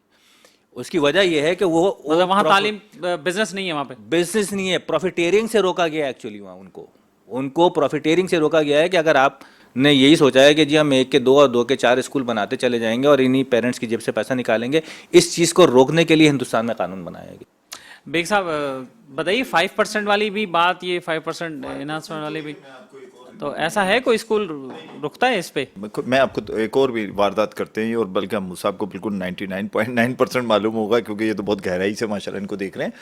[SPEAKER 2] اس کی وجہ یہ ہے کہ وہ
[SPEAKER 1] وہاں تعلیم بزنس نہیں ہے, وہاں پہ
[SPEAKER 2] بزنس نہیں ہے, پروفیٹیرنگ سے روکا گیا ہے. ایکچولی وہاں ان کو پروفیٹیرنگ سے روکا گیا ہے کہ اگر آپ نے یہی سوچا ہے کہ جی ہم 1 کے 2 اور 2 کے 4 اسکول بناتے چلے جائیں گے اور انہی پیرنٹس کی جیب سے پیسہ نکالیں گے, اس چیز کو روکنے کے لیے ہندوستان میں قانون بنایا گیا.
[SPEAKER 1] بیگ صاحب بتائیے 5% والی بھی بات, یہ 5% انہانسمنٹ والی بھی, تو ایسا ہے کوئی اسکول رکتا ہے اس پہ؟
[SPEAKER 3] میں آپ کو ایک اور بھی واردات کرتے ہیں, اور بلکہ ہم صاحب کو بالکل 99.9% معلوم ہوگا کیونکہ یہ تو بہت گہرائی سے ماشاءاللہ ان کو دیکھ رہے ہیں.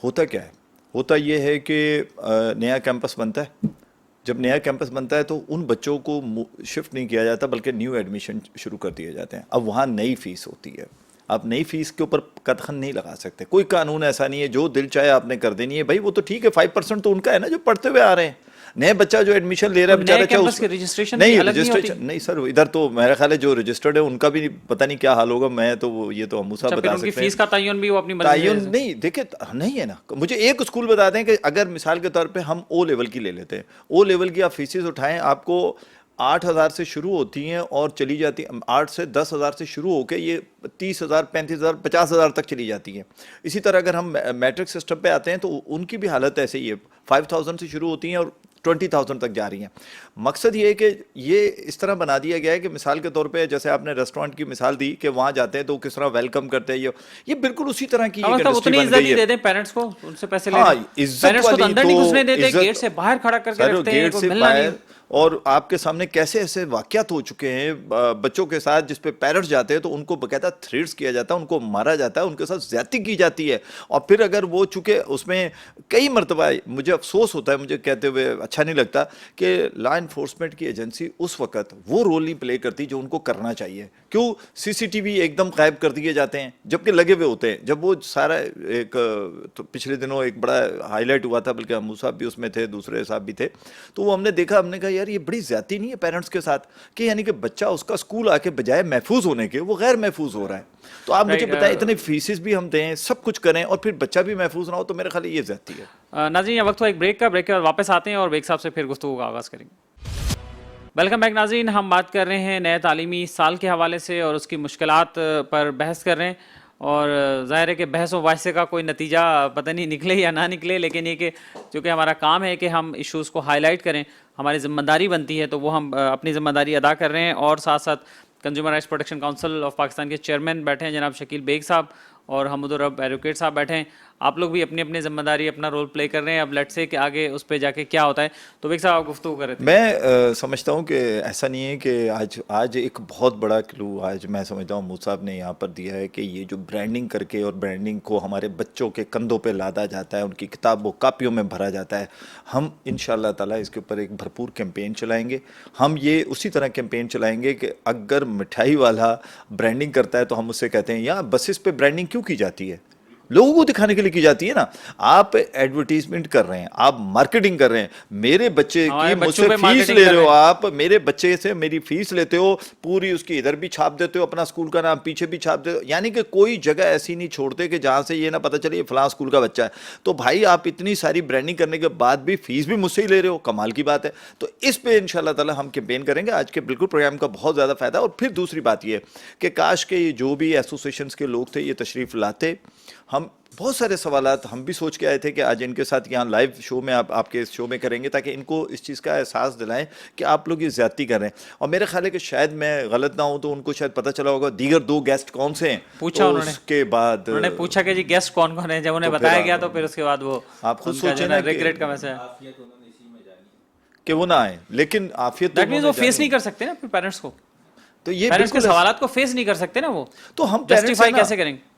[SPEAKER 3] ہوتا کیا ہے, ہوتا یہ ہے کہ نیا کیمپس بنتا ہے. جب نیا کیمپس بنتا ہے تو ان بچوں کو شفٹ نہیں کیا جاتا بلکہ نیو ایڈمیشن شروع کر دیے جاتے ہیں. اب وہاں نئی فیس ہوتی ہے, آپ نئی فیس کے اوپر قدغن نہیں لگا سکتے. کوئی قانون ایسا نہیں ہے جو دل چاہے آپ نے کر دینی ہے. بھائی وہ تو ٹھیک ہے 5% تو ان کا ہے نا جو پڑھتے ہوئے آ رہے ہیں. نئے بچہ جو ایڈمیشن لے رہا ہے بیچارہ
[SPEAKER 1] کیمپس کی رجسٹریشن
[SPEAKER 3] نہیں سر, ادھر تو میرا خیال ہے جو رجسٹرڈ ہے ان کا بھی پتہ نہیں کیا حال ہوگا. میں تو یہ تو موسیٰ بتا سکتے ہیں.
[SPEAKER 1] فیس کا تعین بھی وہ اپنی مرضی
[SPEAKER 3] تعین نہیں, دیکھیں نہیں ہے نا. مجھے ایک اسکول بتا دیں کہ اگر مثال کے طور پہ ہم او لیول کی لے لیتے ہیں, او لیول کی آپ فیسز اٹھائیں, آپ کو 8,000 سے شروع ہوتی ہیں اور چلی جاتی ہیں 8 سے 10,000 سے شروع ہو کے یہ 30,000 35,000 50,000 تک چلی جاتی ہیں. اسی طرح اگر ہم میٹرک سسٹم پہ آتے ہیں تو ان کی بھی حالت ایسے ہی ہے, 5,000 سے شروع ہوتی ہیں اور 20,000 تک جا رہی ہیں. مقصد یہ ہے کہ یہ اس طرح بنا دیا گیا ہے کہ مثال کے طور پہ جیسے آپ نے ریسٹورینٹ کی مثال دی کہ وہاں جاتے ہیں تو کس طرح ویلکم کرتے ہیں, یہ بالکل اسی طرح کی ایک انڈسٹری بن گئی ہے.
[SPEAKER 1] دے دیں پیرنٹس کو, ان سے پیسے لے لیں, پیرنٹس کو اندر نہیں گھسنے دیتے, گیٹ سے باہر کھڑا کر کے رکھتے ہیں, کوئی ملنا نہیں.
[SPEAKER 3] اور آپ کے سامنے کیسے ایسے واقعات ہو چکے ہیں بچوں کے ساتھ جس پہ پیرنٹس جاتے ہیں تو ان کو باقاعدہ تھریٹس کیا جاتا ہے, ان کو مارا جاتا ہے, ان کے ساتھ زیادتی کی جاتی ہے. اور پھر اگر وہ چونکہ اس میں کئی مرتبہ مجھے افسوس ہوتا ہے, مجھے کہتے ہوئے اچھا نہیں لگتا کہ لا انفورسمنٹ کی ایجنسی اس وقت وہ رول نہیں پلے کرتی جو ان کو کرنا چاہیے. کیوں CCTV ایک دم غائب کر دیے جاتے ہیں جبکہ لگے ہوئے ہوتے ہیں. جب وہ سارا ایک پچھلے دنوں ایک بڑا ہائی لائٹ ہوا تھا, بلکہ ہم صاحب بھی اس میں تھے, دوسرے صاحب بھی تھے, تو وہ ہم نے دیکھا, ہم نے کہا یار یہ بڑی زیادتی نہیں ہے پیرنٹس کے ساتھ کہ یعنی کہ بچہ اس کا اسکول آ کے بجائے محفوظ ہونے کے وہ غیر محفوظ ہو رہا ہے. تو آپ مجھے بتائیں اتنے فیسز بھی ہم دیں, سب کچھ کریں اور پھر بچہ بھی محفوظ نہ ہو, تو میرے خیال یہ زیادتی ہے.
[SPEAKER 1] ناظرین یہ وقت ہوا ایک بریک کا, بریک کے بعد واپس آتے ہیں اور بیگ صاحب سے پھر گفتگو کا آغاز کریں گے. ویلکم بیک ناظرین, ہم بات کر رہے ہیں نئے تعلیمی سال کے حوالے سے اور اس کی مشکلات پر بحث کر رہے ہیں. اور ظاہر ہے کہ بحث و مباحثے کا کوئی نتیجہ پتہ نہیں نکلے یا نہ نکلے, لیکن یہ کہ چونکہ ہمارا کام ہے کہ ہم ایشوز کو ہائی لائٹ کریں, ہماری ذمہ داری بنتی ہے, تو وہ ہم اپنی ذمہ داری ادا کر رہے ہیں. اور ساتھ ساتھ consumer rights protection council of Pakistan کے چیئرمین بیٹھے ہیں جناب شکیل بیگ صاحب, اور حمد الرب ایڈوکیٹ صاحب بیٹھے ہیں. آپ لوگ بھی اپنی اپنی ذمہ داری اپنا رول پلے کر رہے ہیں. اب لیٹ سے کہ آگے اس پہ جا کے کیا ہوتا ہے. تو بیگ صاحب آپ گفتگو کر رہے تھے.
[SPEAKER 3] میں سمجھتا ہوں کہ ایسا نہیں ہے کہ آج ایک بہت بڑا کلو آج میں سمجھتا ہوں موسیٰ صاحب نے یہاں پر دیا ہے کہ یہ جو برانڈنگ کر کے اور برانڈنگ کو ہمارے بچوں کے کندھوں پہ لادا جاتا ہے, ان کی کتابوں کاپیوں میں بھرا جاتا ہے. ہم انشاءاللہ تعالیٰ اس کے اوپر ایک بھرپور کیمپین چلائیں گے. ہم یہ اسی طرح کیمپین چلائیں گے کہ اگر مٹھائی والا برانڈنگ کرتا ہے تو ہم اس سے کہتے ہیں یہاں بسز پہ برانڈنگ کیوں کی جاتی ہے, لوگوں کو دکھانے کے لیے کی جاتی ہے نا. آپ ایڈورٹیزمنٹ کر رہے ہیں, آپ مارکیٹنگ کر رہے ہیں, میرے بچے کی مجھ سے فیس لے رہے ہو, آپ میرے بچے سے میری فیس لیتے ہو, پوری اس کی ادھر بھی چھاپ دیتے ہو, اپنا اسکول کا نام پیچھے بھی چھاپ دیتے ہو, یعنی کہ کوئی جگہ ایسی نہیں چھوڑتے کہ جہاں سے یہ نہ پتہ چلے یہ فلاں اسکول کا بچہ ہے. تو بھائی آپ اتنی ساری برانڈنگ کرنے کے بعد بھی فیس بھی مجھ سے ہی لے رہے ہو, کمال کی بات ہے. تو اس پہ انشاءاللہ تعالی ہم کیمپین کریں گے. آج کے بالکل پروگرام کا بہت زیادہ فائدہ. اور پھر دوسری بات یہ کہ کاش کہ یہ جو بھی ایسوسیشنز کے لوگ تھے یہ تشریف لاتے. ہم بہت سارے سوالات ہم بھی سوچ کے آئے تھے کہ آج ان کے ساتھ یہاں لائیو شو میں آپ کے شو میں کریں گے تاکہ ان کو اس چیز کا احساس دلائیں کہ آپ لوگ یہ زیادتی کر رہے ہیں. اور میرا خیال ہے کہ شاید میں غلط نہ ہوں تو ان کو شاید پتہ چلا ہوگا دیگر 2 گیسٹ کون سے ہیں.
[SPEAKER 1] پوچھا انہوں نے,
[SPEAKER 3] اس کے بعد
[SPEAKER 1] انہوں نے پوچھا کہ جی گیسٹ کون کون ہیں, جب انہیں بتایا گیا تو پھر اس کے بعد وہ
[SPEAKER 3] آپ خود سوچیں نا
[SPEAKER 1] ریگریٹ کا میسج
[SPEAKER 3] کہ وہ نہ آئے. لیکن عافیت
[SPEAKER 1] دیٹ مینز وہ فیس نہیں کر سکتے نا پھر پیرنٹس کو,
[SPEAKER 3] تو یہ
[SPEAKER 1] پیرنٹس کے سوالات کو فیس نہیں کر سکتے نا وہ,
[SPEAKER 3] تو ہم
[SPEAKER 1] جسٹیفائی کیسے کریں گے؟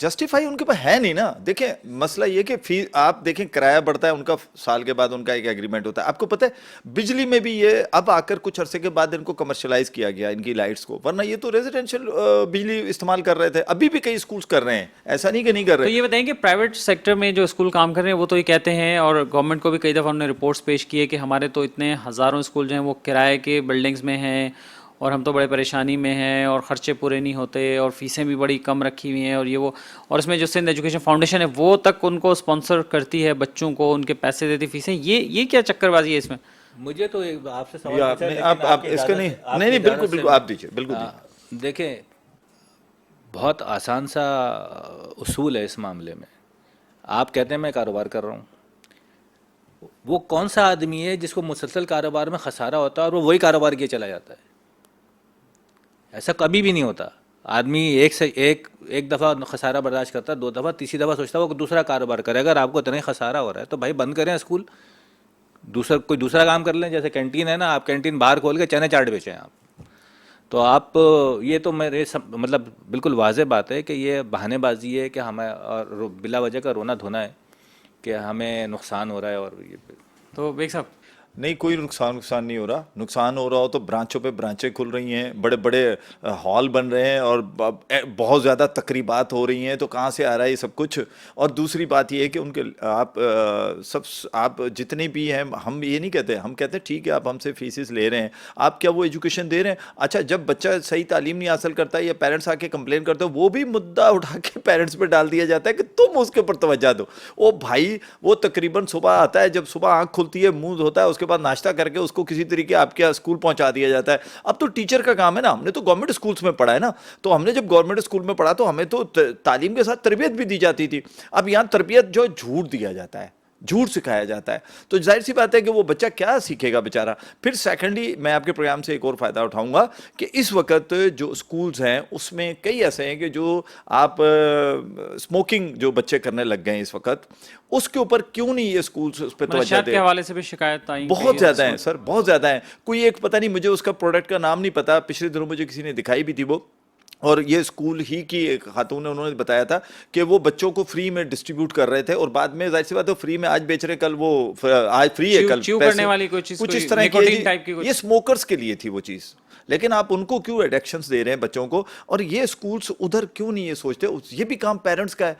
[SPEAKER 3] جسٹیفائی ان کے پاس ہے نہیں نا. دیکھیں مسئلہ یہ کہ فی آپ دیکھیں کرایہ بڑھتا ہے ان کا, سال کے بعد ان کا ایک ایگریمنٹ ہوتا ہے. آپ کو پتہ ہے بجلی میں بھی یہ اب آ کر کچھ عرصے کے بعد ان کو کمرشلائز کیا گیا ان کی لائٹس کو, ورنہ یہ تو ریزیڈینشیل بجلی استعمال کر رہے تھے. ابھی بھی کئی اسکولز کر رہے ہیں, ایسا نہیں کہ نہیں کر رہے.
[SPEAKER 1] تو یہ بتائیں کہ پرائیویٹ سیکٹر میں جو اسکول کام کر رہے ہیں وہ تو یہ کہتے ہیں, اور گورنمنٹ کو بھی کئی دفعہ انہوں نے رپورٹس پیش کیے کہ ہمارے تو اتنے ہزاروں اسکول جو ہیں وہ کرائے کے بلڈنگز میں ہیں اور ہم تو بڑے پریشانی میں ہیں اور خرچے پورے نہیں ہوتے اور فیسیں بھی بڑی کم رکھی ہوئی ہیں اور یہ وہ, اور اس میں جو سندھ ایجوکیشن فاؤنڈیشن ہے وہ تک ان کو اسپانسر کرتی ہے بچوں کو, ان کے پیسے دیتی فیسیں. یہ کیا چکر بازی ہے اس میں؟
[SPEAKER 2] مجھے تو آپ سے سوال
[SPEAKER 3] آپ اس کا نہیں بالکل آپ دیجیے. بالکل
[SPEAKER 2] دیکھیں بہت آسان سا اصول ہے اس معاملے میں. آپ کہتے ہیں میں کاروبار کر رہا ہوں, وہ کون سا آدمی ہے جس کو مسلسل کاروبار میں خسارہ ہوتا ہے اور وہ وہی کاروبار کیے چلا جاتا ہے؟ ایسا کبھی بھی نہیں ہوتا. آدمی ایک دفعہ خسارہ برداشت کرتا ہے, 2 دفعہ, تیسری دفعہ سوچتا ہے وہ دوسرا کاروبار کرے. اگر آپ کو اتنا ہی خسارہ ہو رہا ہے تو بھائی بند کریں اسکول, کوئی دوسرا کام کر لیں. جیسے کینٹین ہے نا, آپ کینٹین باہر کھول کے چنے چاٹ بیچیں آپ. تو آپ یہ تو میرے مطلب بالکل واضح بات ہے کہ یہ بہانے بازی ہے کہ ہمیں اور بلا وجہ کا رونا دھونا ہے کہ ہمیں نقصان ہو رہا ہے. اور یہ
[SPEAKER 1] تو بیگ صاحب
[SPEAKER 3] نہیں کوئی نقصان نہیں ہو رہا. نقصان ہو رہا ہو تو برانچوں پہ برانچیں کھل رہی ہیں, بڑے بڑے ہال بن رہے ہیں اور بہت زیادہ تقریبات ہو رہی ہیں, تو کہاں سے آ رہا ہے یہ سب کچھ. اور دوسری بات یہ ہے کہ ان کے آپ جتنے بھی ہیں, ہم یہ نہیں کہتے, ہم کہتے ہیں ٹھیک ہے آپ ہم سے فیسز لے رہے ہیں, آپ کیا وہ ایجوکیشن دے رہے ہیں؟ اچھا جب بچہ صحیح تعلیم نہیں حاصل کرتا ہے یا پیرنٹس آ کے کمپلین کرتے ہیں, وہ بھی مدعا اٹھا کے پیرنٹس پہ ڈال دیا جاتا ہے کہ تم اس کے اوپر توجہ دو. او بھائی وہ تقریباً صبح آتا ہے, جب صبح آنکھ کھلتی ہے منہ دھوتا ہے, اس کے بعد ناشتہ کر کے اس کو کسی طریقے آپ کے اسکول پہنچا دیا جاتا ہے. اب تو ٹیچر کا کام ہے نا, ہم نے تو گورنمنٹ اسکولس میں پڑھا ہے نا, تو ہم نے جب گورنمنٹ اسکول میں پڑھا تو ہمیں تو تعلیم کے ساتھ تربیت بھی دی جاتی تھی. اب یہاں تربیت جو جھوٹ دیا جاتا ہے, جھوٹ سکھایا جاتا ہے, تو ظاہر سی بات ہے کہ وہ بچہ کیا سیکھے گا بیچارہ. پھر سیکنڈلی میں آپ کے پروگرام سے ایک اور فائدہ اٹھاؤں گا کہ اس وقت جو اسکولز ہیں اس میں کئی ایسے ہیں کہ جو آپ اسموکنگ جو بچے کرنے لگ گئے ہیں اس وقت, اس کے اوپر کیوں نہیں یہ اسکولز اس پہ توجہ
[SPEAKER 1] منشیات
[SPEAKER 3] دے.
[SPEAKER 1] کے حوالے سے بھی شکایت آئی
[SPEAKER 3] بہت زیادہ ہیں سر, بہت زیادہ ہیں. کوئی ایک پتہ نہیں, مجھے اس کا پروڈکٹ کا نام نہیں پتا, پچھلے دنوں مجھے کسی نے دکھائی بھی تھی وہ, اور یہ اسکول ہی کی ایک خاتون نے, انہوں نے بتایا تھا کہ وہ بچوں کو فری میں ڈسٹریبیوٹ کر رہے تھے, اور بعد میں ظاہر سی بات ہے فری میں آج بیچ رہے, کل وہ آج فری ہے کل
[SPEAKER 1] کرنے والی کوئی چیز,
[SPEAKER 3] کچھ اس طرح کی. یہ اسموکرز کے لیے تھی وہ چیز, لیکن آپ ان کو کیوں ایڈکشنز دے رہے ہیں بچوں کو, اور یہ اسکولز ادھر کیوں نہیں یہ سوچتے. یہ بھی کام پیرنٹس کا ہے.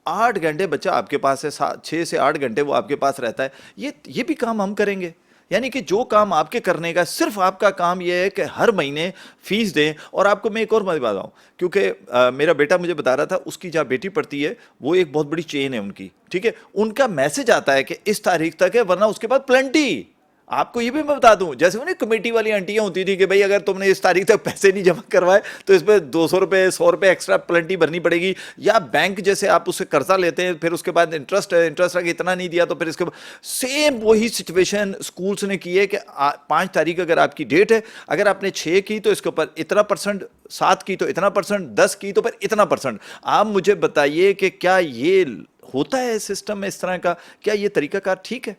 [SPEAKER 3] 8 گھنٹے بچہ آپ کے پاس ہے, 6 سے 8 گھنٹے وہ آپ کے پاس رہتا ہے, یہ بھی کام ہم کریں گے. یعنی کہ جو کام آپ کے کرنے کا, صرف آپ کا کام یہ ہے کہ ہر مہینے فیس دیں. اور آپ کو میں ایک اور بات بتاؤں, کیونکہ میرا بیٹا مجھے بتا رہا تھا, اس کی جہاں بیٹی پڑھتی ہے وہ ایک بہت بڑی چین ہے ان کی, ٹھیک ہے, ان کا میسج آتا ہے کہ اس تاریخ تک ہے, ورنہ اس کے بعد پلنٹی. آپ کو یہ بھی میں بتا دوں, جیسے انہیں کمیٹی والی آنٹیاں ہوتی تھی کہ بھائی اگر تم نے اس تاریخ تک پیسے نہیں جمع کروائے تو اس پہ 200 روپے 100 روپے ایکسٹرا پلنٹی بھرنی پڑے گی. یا بینک جیسے آپ اس سے قرضہ لیتے ہیں, پھر اس کے بعد انٹرسٹ اگر اتنا نہیں دیا تو پھر اس کے بعد سیم وہی سچویشن اسکولس نے کی ہے کہ 5 تاریخ اگر آپ کی ڈیٹ ہے, اگر آپ نے 6 کی تو اس کے اوپر اتنا %, 7 کی تو اتنا %, 10 کی تو پھر اتنا %. آپ مجھے بتائیے کہ کیا یہ ہوتا ہے سسٹم میں اس طرح کا, کیا یہ طریقہ کار ٹھیک ہے؟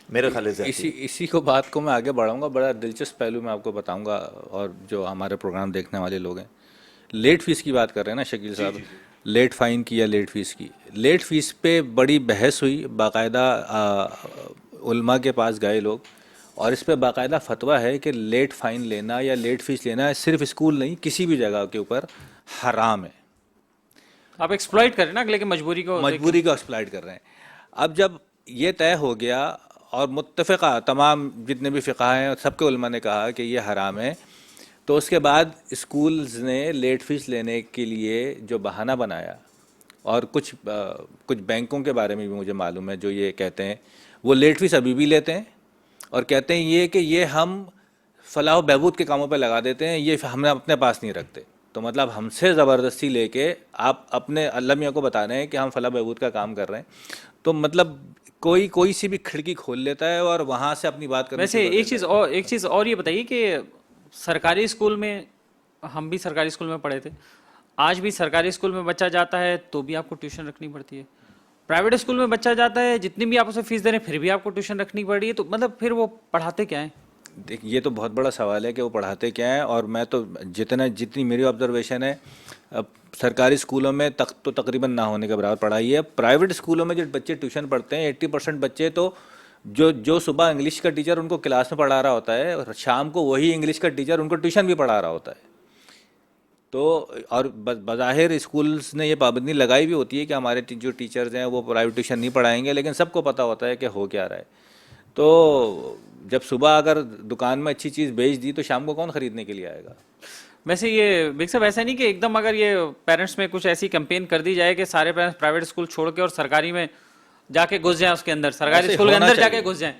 [SPEAKER 3] میرے خیال سے
[SPEAKER 2] اسی کو بات کو میں آگے بڑھاؤں گا. بڑا دلچسپ پہلو میں آپ کو بتاؤں گا, اور جو ہمارے پروگرام دیکھنے والے لوگ ہیں, لیٹ فیس کی بات کر رہے ہیں نا شکیل صاحب, لیٹ فائن کی یا لیٹ فیس کی. لیٹ فیس پہ بڑی بحث ہوئی, باقاعدہ علماء کے پاس گئے لوگ, اور اس پہ باقاعدہ فتویٰ ہے کہ لیٹ فائن لینا یا لیٹ فیس لینا صرف اسکول نہیں, کسی بھی جگہ کے اوپر حرام ہے.
[SPEAKER 1] آپ ایکسپلائٹ کر رہے ہیں نا, لیکن مجبوری کو
[SPEAKER 2] ایکسپلائٹ کر رہے ہیں. اب جب یہ طے ہو گیا اور متفقہ تمام جتنے بھی فقہ ہیں سب کے علماء نے کہا کہ یہ حرام ہے, تو اس کے بعد اسکولز نے لیٹ فیس لینے کے لیے جو بہانہ بنایا, اور کچھ بینکوں کے بارے میں بھی مجھے معلوم ہے جو یہ کہتے ہیں, وہ لیٹ فیس ابھی بھی لیتے ہیں اور کہتے ہیں یہ کہ یہ ہم فلاح و بہبود کے کاموں پہ لگا دیتے ہیں, یہ ہم اپنے پاس نہیں رکھتے. تو مطلب ہم سے زبردستی لے کے آپ اپنے اللہ میاں کو بتا رہے ہیں کہ ہم فلاح بہبود کا کام کر رہے ہیں. تو مطلب کوئی سی بھی کھڑکی کھول لیتا ہے اور وہاں سے اپنی بات کرنے.
[SPEAKER 1] ویسے ایک چیز اور یہ بتائیے کہ سرکاری اسکول میں, ہم بھی سرکاری اسکول میں پڑھے تھے, آج بھی سرکاری اسکول میں بچہ جاتا ہے تو بھی آپ کو ٹیوشن رکھنی پڑتی ہے. پرائیویٹ اسکول میں بچہ جاتا ہے, جتنی بھی آپ اسے فیس دے رہے ہیں پھر بھی آپ کو ٹیوشن رکھنی پڑ رہی ہے. تو مطلب پھر وہ پڑھاتے کیا ہیں؟
[SPEAKER 2] یہ تو بہت بڑا سوال ہے کہ وہ پڑھاتے کیا ہیں. اور میں تو جتنی میری آبزرویشن ہے, سرکاری اسکولوں میں تو تقریباً نہ ہونے کے برابر پڑھائی ہے. پرائیویٹ اسکولوں میں جو بچے ٹیوشن پڑھتے ہیں 80% بچے تو جو صبح انگلش کا ٹیچر ان کو کلاس میں پڑھا رہا ہوتا ہے, اور شام کو وہی انگلش کا ٹیچر ان کو ٹیوشن بھی پڑھا رہا ہوتا ہے. تو اور بظاہر اسکولز نے یہ پابندی لگائی بھی ہوتی ہے کہ ہمارے جو ٹیچرز ہیں وہ پرائیویٹ ٹیوشن نہیں پڑھائیں گے, لیکن سب کو پتہ ہوتا ہے کہ ہو کیا رہا ہے. تو جب صبح اگر دکان میں اچھی چیز بیچ دی تو شام کو کون خریدنے کے لیے آئے گا؟
[SPEAKER 1] ویسے یہ بیگ صاحب ایسا نہیں کہ ایک دم اگر یہ پیرنٹس میں کچھ ایسی کمپین کر دی جائے کہ سارے پیرنٹس پرائیویٹ اسکول چھوڑ کے اور سرکاری میں جا کے گھس جائیں, اس کے اندر سرکاری اسکول کے اندر جا کے گھس جائیں,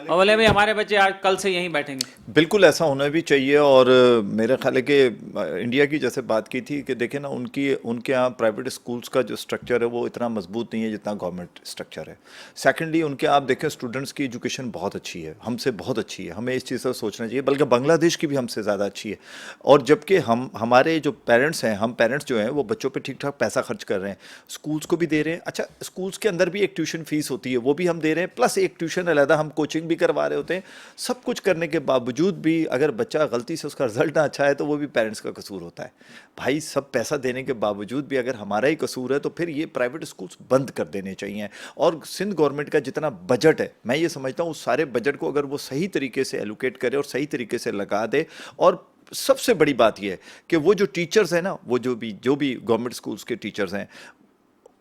[SPEAKER 1] اور بولے بھائی ہمارے بچے آج کل سے یہیں بیٹھیں گے.
[SPEAKER 3] بالکل ایسا ہونا بھی چاہیے. اور میرا خیال ہے کہ انڈیا کی جیسے بات کی تھی کہ دیکھیں نا, ان کے یہاں پرائیویٹ اسکولس کا جو اسٹرکچر ہے وہ اتنا مضبوط نہیں ہے جتنا گورنمنٹ اسٹرکچر ہے. سیکنڈلی ان کے آپ دیکھیں اسٹوڈنٹس کی ایجوکیشن بہت اچھی ہے, ہم سے بہت اچھی ہے, ہمیں اس چیز سے سوچنا چاہیے, بلکہ بنگلہ دیش کی بھی ہم سے زیادہ اچھی ہے. اور جبکہ ہمارے جو پیرنٹس ہیں, ہم پیرنٹس جو ہیں وہ بچوں پہ ٹھیک ٹھاک پیسہ خرچ کر رہے ہیں, اسکولس کو بھی دے رہے ہیں. اچھا اسکولس کے اندر بھی ایک ٹیوشن فیس ہوتی ہے وہ بھی ہم دے رہے ہیں، پلس ایک ٹیوشن علیحدہ ہم کوچنگ بھی کروا رہے ہوتے ہیں. سب کچھ کرنے کے باوجود بھی اگر بچہ غلطی سے اس کا رزلٹ نہ اچھا ہے تو وہ بھی پیرنٹس کا قصور ہوتا ہے. بھائی سب پیسہ دینے کے باوجود بھی اگر ہمارا ہی قصور ہے تو پھر یہ پرائیویٹ اسکولس بند کر دینے چاہیے. اور سندھ گورنمنٹ کا جتنا بجٹ ہے میں یہ سمجھتا ہوں اس سارے بجٹ کو اگر وہ صحیح طریقے سے ایلوکیٹ کرے اور صحیح طریقے سے لگا دے. اور سب سے بڑی بات یہ ہے کہ وہ جو ٹیچرز ہیں نا، وہ جو بھی گورنمنٹ اسکولس کے ٹیچرز ہیں،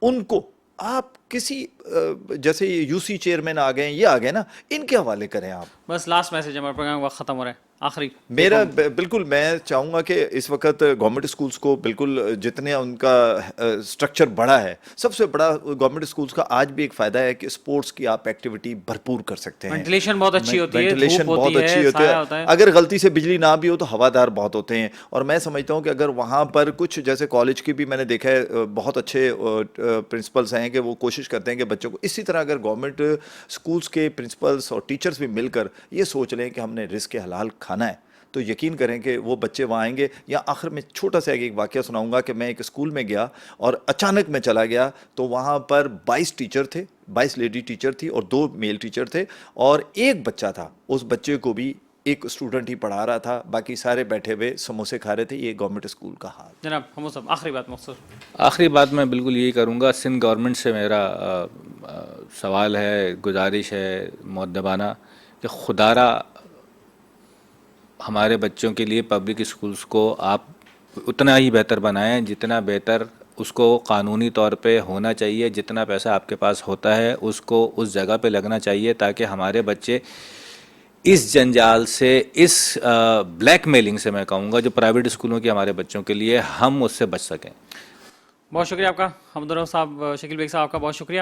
[SPEAKER 3] ان کو آپ کسی جیسے یو سی چیئرمین آ گئے ہیں، یہ آ گئے نا، ان کے حوالے کریں آپ.
[SPEAKER 1] بس لاسٹ میسج، ہمارے پروگرام کا وقت ختم ہو رہا ہے، آخری
[SPEAKER 3] میرا بالکل میں چاہوں گا کہ اس وقت گورنمنٹ اسکولس کو بالکل جتنے ان کا سٹرکچر بڑا ہے، سب سے بڑا گورنمنٹ اسکولس کا آج بھی ایک فائدہ ہے کہ اسپورٹس کی آپ ایکٹیویٹی بھرپور کر سکتے ہیں.
[SPEAKER 1] وینٹیلیشن بہت اچھی ہوتی ہے،
[SPEAKER 3] وینٹیلیشن بہت اچھی ہوتی ہے. اگر غلطی سے بجلی نہ بھی ہو تو ہوادار بہت ہوتے ہیں. اور میں سمجھتا ہوں کہ اگر وہاں پر کچھ جیسے کالج کی بھی میں نے دیکھا ہے بہت اچھے پرنسپلس ہیں کہ وہ کوشش کرتے ہیں کہ بچوں کو اسی طرح اگر گورنمنٹ اسکولس کے پرنسپلس اور ٹیچرس بھی مل کر یہ سوچ لیں کہ ہم نے رزق حلال کھانا ہے تو یقین کریں کہ وہ بچے وہاں آئیں گے. یا آخر میں چھوٹا سا ایک واقعہ سناؤں گا کہ میں ایک اسکول میں گیا اور اچانک میں چلا گیا تو وہاں پر 22 ٹیچر تھے، 22 لیڈی ٹیچر تھی اور 2 میل ٹیچر تھے، اور ایک بچہ تھا. اس بچے کو بھی ایک اسٹوڈنٹ ہی پڑھا رہا تھا، باقی سارے بیٹھے ہوئے سموسے کھا رہے تھے. یہ گورنمنٹ اسکول کا حال.
[SPEAKER 1] جناب ہم صاحب آخری بات مختصر.
[SPEAKER 2] آخری بات میں بالکل یہی کروں گا، سندھ گورنمنٹ سے میرا سوال ہے، گزارش ہے مؤدبانہ کہ خدارہ ہمارے بچوں کے لیے پبلک اسکولس کو آپ اتنا ہی بہتر بنائیں جتنا بہتر اس کو قانونی طور پہ ہونا چاہیے. جتنا پیسہ آپ کے پاس ہوتا ہے اس کو اس جگہ پہ لگنا چاہیے تاکہ ہمارے بچے اس جنجال سے، اس بلیک میلنگ سے میں کہوں گا جو پرائیویٹ اسکولوں کی ہمارے بچوں کے لیے، ہم اس سے بچ سکیں.
[SPEAKER 1] بہت شکریہ آپ کا حمداللہ صاحب، شکیل بیگ صاحب آپ کا بہت شکریہ.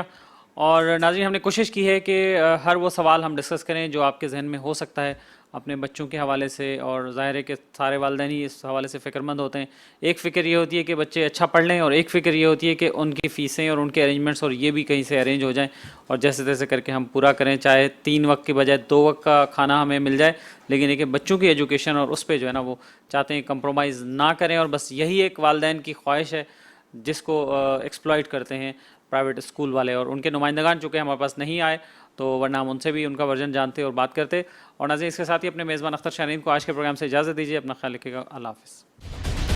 [SPEAKER 1] اور ناظرین ہم نے کوشش کی ہے کہ ہر وہ سوال ہم ڈسکس کریں جو آپ کے ذہن میں ہو سکتا ہے اپنے بچوں کے حوالے سے، اور ظاہر ہے کہ سارے والدین ہی اس حوالے سے فکر مند ہوتے ہیں. ایک فکر یہ ہوتی ہے کہ بچے اچھا پڑھ لیں، اور ایک فکر یہ ہوتی ہے کہ ان کی فیسیں اور ان کے ارینجمنٹس اور یہ بھی کہیں سے ارینج ہو جائیں اور جیسے تیسے کر کے ہم پورا کریں، چاہے 3 وقت کی بجائے 2 وقت کا کھانا ہمیں مل جائے، لیکن یہ کہ بچوں کی ایجوکیشن اور اس پہ جو ہے نا وہ چاہتے ہیں کمپرومائز نہ کریں. اور بس یہی ایک والدین کی خواہش ہے جس کو ایکسپلائٹ کرتے ہیں پرائیویٹ اسکول والے، اور ان کے نمائندگان چونکہ ہمارے پاس نہیں آئے تو ورنہ ہم ان سے بھی ان کا ورژن جانتے اور بات کرتے. اور ناظرین اس کے ساتھ ہی اپنے میزبان اختر شاہین کو آج کے پروگرام سے اجازت دیجیے. اپنا خیال رکھیے گا. اللہ حافظ.